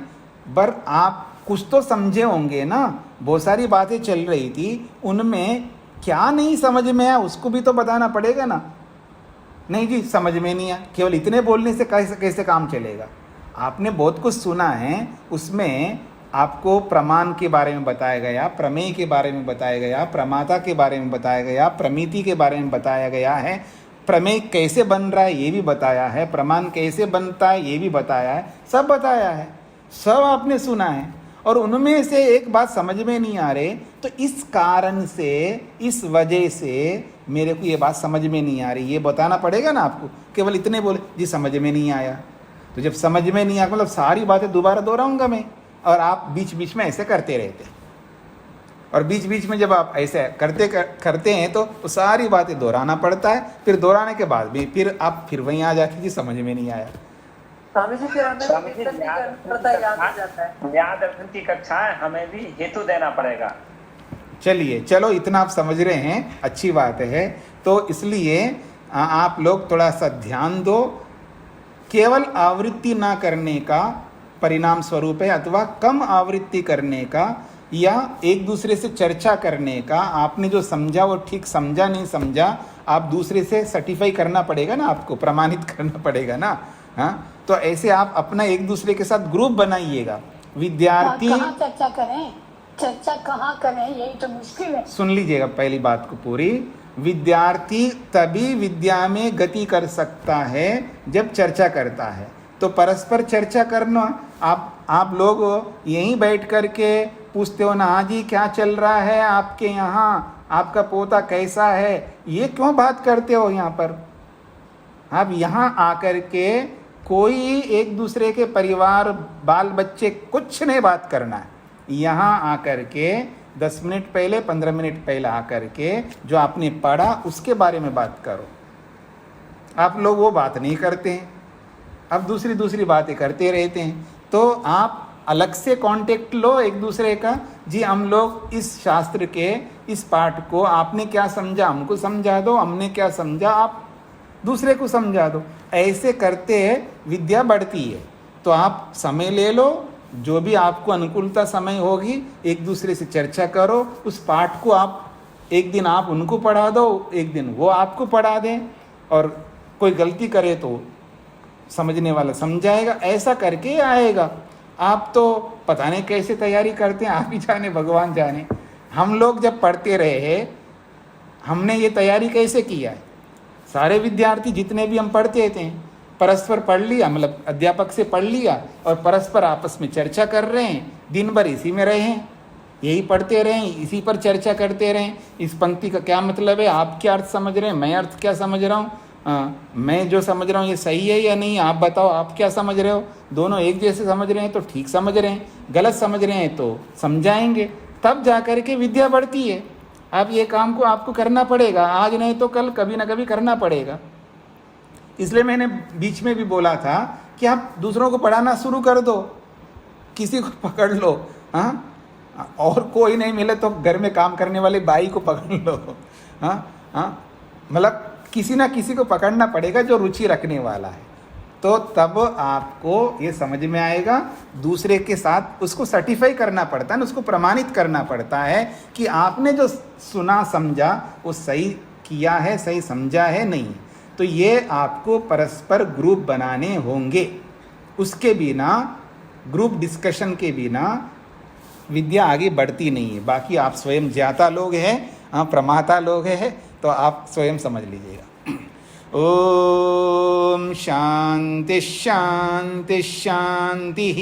पर आप कुछ तो समझे होंगे ना। बहुत सारी बातें चल रही थी, उनमें क्या नहीं समझ में आया उसको भी तो बताना पड़ेगा ना। नहीं जी समझ में नहीं आया, केवल इतने बोलने से कैसे कैसे काम चलेगा। आपने बहुत कुछ सुना है, उसमें आपको प्रमाण के बारे में बताया गया, प्रमेय के बारे में बताया गया, प्रमाता के बारे में बताया गया, प्रमिति के बारे में बताया गया है, प्रमेय कैसे बन रहा है ये भी बताया है, प्रमाण कैसे बनता है ये भी बताया है, सब बताया है, सब आपने सुना है। और उनमें से एक बात समझ में नहीं आ रही, तो इस कारण से, इस वजह से मेरे को ये बात समझ में नहीं आ रही, ये बताना पड़ेगा ना आपको। केवल इतने बोले जी समझ में नहीं आया, तो जब समझ में नहीं आया मतलब सारी बातें दोबारा दोहराऊंगा मैं, और आप बीच बीच में ऐसे करते रहते हैं। और बीच बीच में जब आप ऐसे करते हैं तो सारी बातें दोहराना पड़ता है। फिर दोहराने के बाद भी फिर आप फिर वहीं आ जाते जी समझ में नहीं आया। स्वामी जी फिर हमें कीर्तन नहीं करना पड़ता, याद आ जाता है। याद रखने की कक्षा है, हमें भी हेतु देना पड़ेगा। चलिए, चलो इतना आप समझ रहे हैं, अच्छी बात है। तो इसलिए आप लोग थोड़ा सा ध्यान दो। केवल आवृत्ति ना करने का परिणाम स्वरूप है, अथवा कम आवृत्ति करने का, या एक दूसरे से चर्चा करने का। आपने जो समझा वो ठीक समझा नहीं समझा, आप दूसरे से सर्टिफाई करना पड़ेगा ना, आपको प्रमाणित करना पड़ेगा ना। हाँ, तो ऐसे आप अपना एक दूसरे के साथ ग्रुप बनाइएगा। विद्यार्थी कहाँ चर्चा करें, चर्चा कहाँ करें, यही तो मुश्किल है। सुन लीजिएगा पहली बात को पूरी। विद्यार्थी तभी विद्या में गति कर सकता है जब चर्चा करता है। तो परस्पर चर्चा करना, आप लोग यहीं बैठ करके पूछते हो ना, हाँ जी क्या चल रहा है आपके यहाँ, आपका पोता कैसा है, ये क्यों बात करते हो यहाँ पर। आप यहाँ आकर के कोई एक दूसरे के परिवार, बाल बच्चे, कुछ नहीं बात करना है। यहाँ आकर के 10 मिनट पहले, 15 मिनट पहले आकर के जो आपने पढ़ा उसके बारे में बात करो। आप लोग वो बात नहीं करते हैं, अब दूसरी बातें करते रहते हैं। तो आप अलग से कांटेक्ट लो एक दूसरे का। जी हम लोग इस शास्त्र के इस पाठ को, आपने क्या समझा हमको समझा दो, हमने क्या समझा आप दूसरे को समझा दो। ऐसे करते विद्या बढ़ती है। तो आप समय ले लो, जो भी आपको अनुकूलता समय होगी, एक दूसरे से चर्चा करो। उस पाठ को आप एक दिन आप उनको पढ़ा दो, एक दिन वो आपको पढ़ा दें, और कोई गलती करे तो समझने वाला समझाएगा। ऐसा करके आएगा। आप तो पता नहीं कैसे तैयारी करते हैं, आप ही जाने, भगवान जाने। हम लोग जब पढ़ते रहे, हमने ये तैयारी कैसे किया है। सारे विद्यार्थी जितने भी हम पढ़ते थे, परस्पर पढ़ लिया, मतलब अध्यापक से पढ़ लिया, और परस्पर आपस में चर्चा कर रहे हैं। दिन भर इसी में रहे, यही पढ़ते रहें, इसी पर चर्चा करते रहें। इस पंक्ति का क्या मतलब है, आप क्या अर्थ समझ रहे हैं, मैं अर्थ क्या समझ रहा हूँ, मैं जो समझ रहा हूँ ये सही है या नहीं, आप बताओ आप क्या समझ रहे हो। दोनों एक जैसे समझ रहे हैं तो ठीक समझ रहे हैं, गलत समझ रहे हैं तो समझाएंगे, तब जा कर के विद्या बढ़ती है। अब ये काम को आपको करना पड़ेगा, आज नहीं तो कल कभी ना कभी करना पड़ेगा। इसलिए मैंने बीच में भी बोला था कि आप दूसरों को पढ़ाना शुरू कर दो। किसी को पकड़ लो, हाँ, और कोई नहीं मिले तो घर में काम करने वाले बाई को पकड़ लो, हाँ हाँ, मतलब किसी ना किसी को पकड़ना पड़ेगा जो रुचि रखने वाला है, तो तब आपको ये समझ में आएगा। दूसरे के साथ उसको सर्टिफाई करना पड़ता है ना, उसको प्रमाणित करना पड़ता है कि आपने जो सुना समझा वो सही किया है, सही समझा है नहीं। तो ये आपको परस्पर ग्रुप बनाने होंगे, उसके बिना, ग्रुप डिस्कशन के बिना विद्या आगे बढ़ती नहीं है। बाकी आप स्वयं ज्ञाता लोग हैं, हाँ, प्रमाता लोग हैं, तो आप स्वयं समझ लीजिएगा। ओम शांति शांति शांति।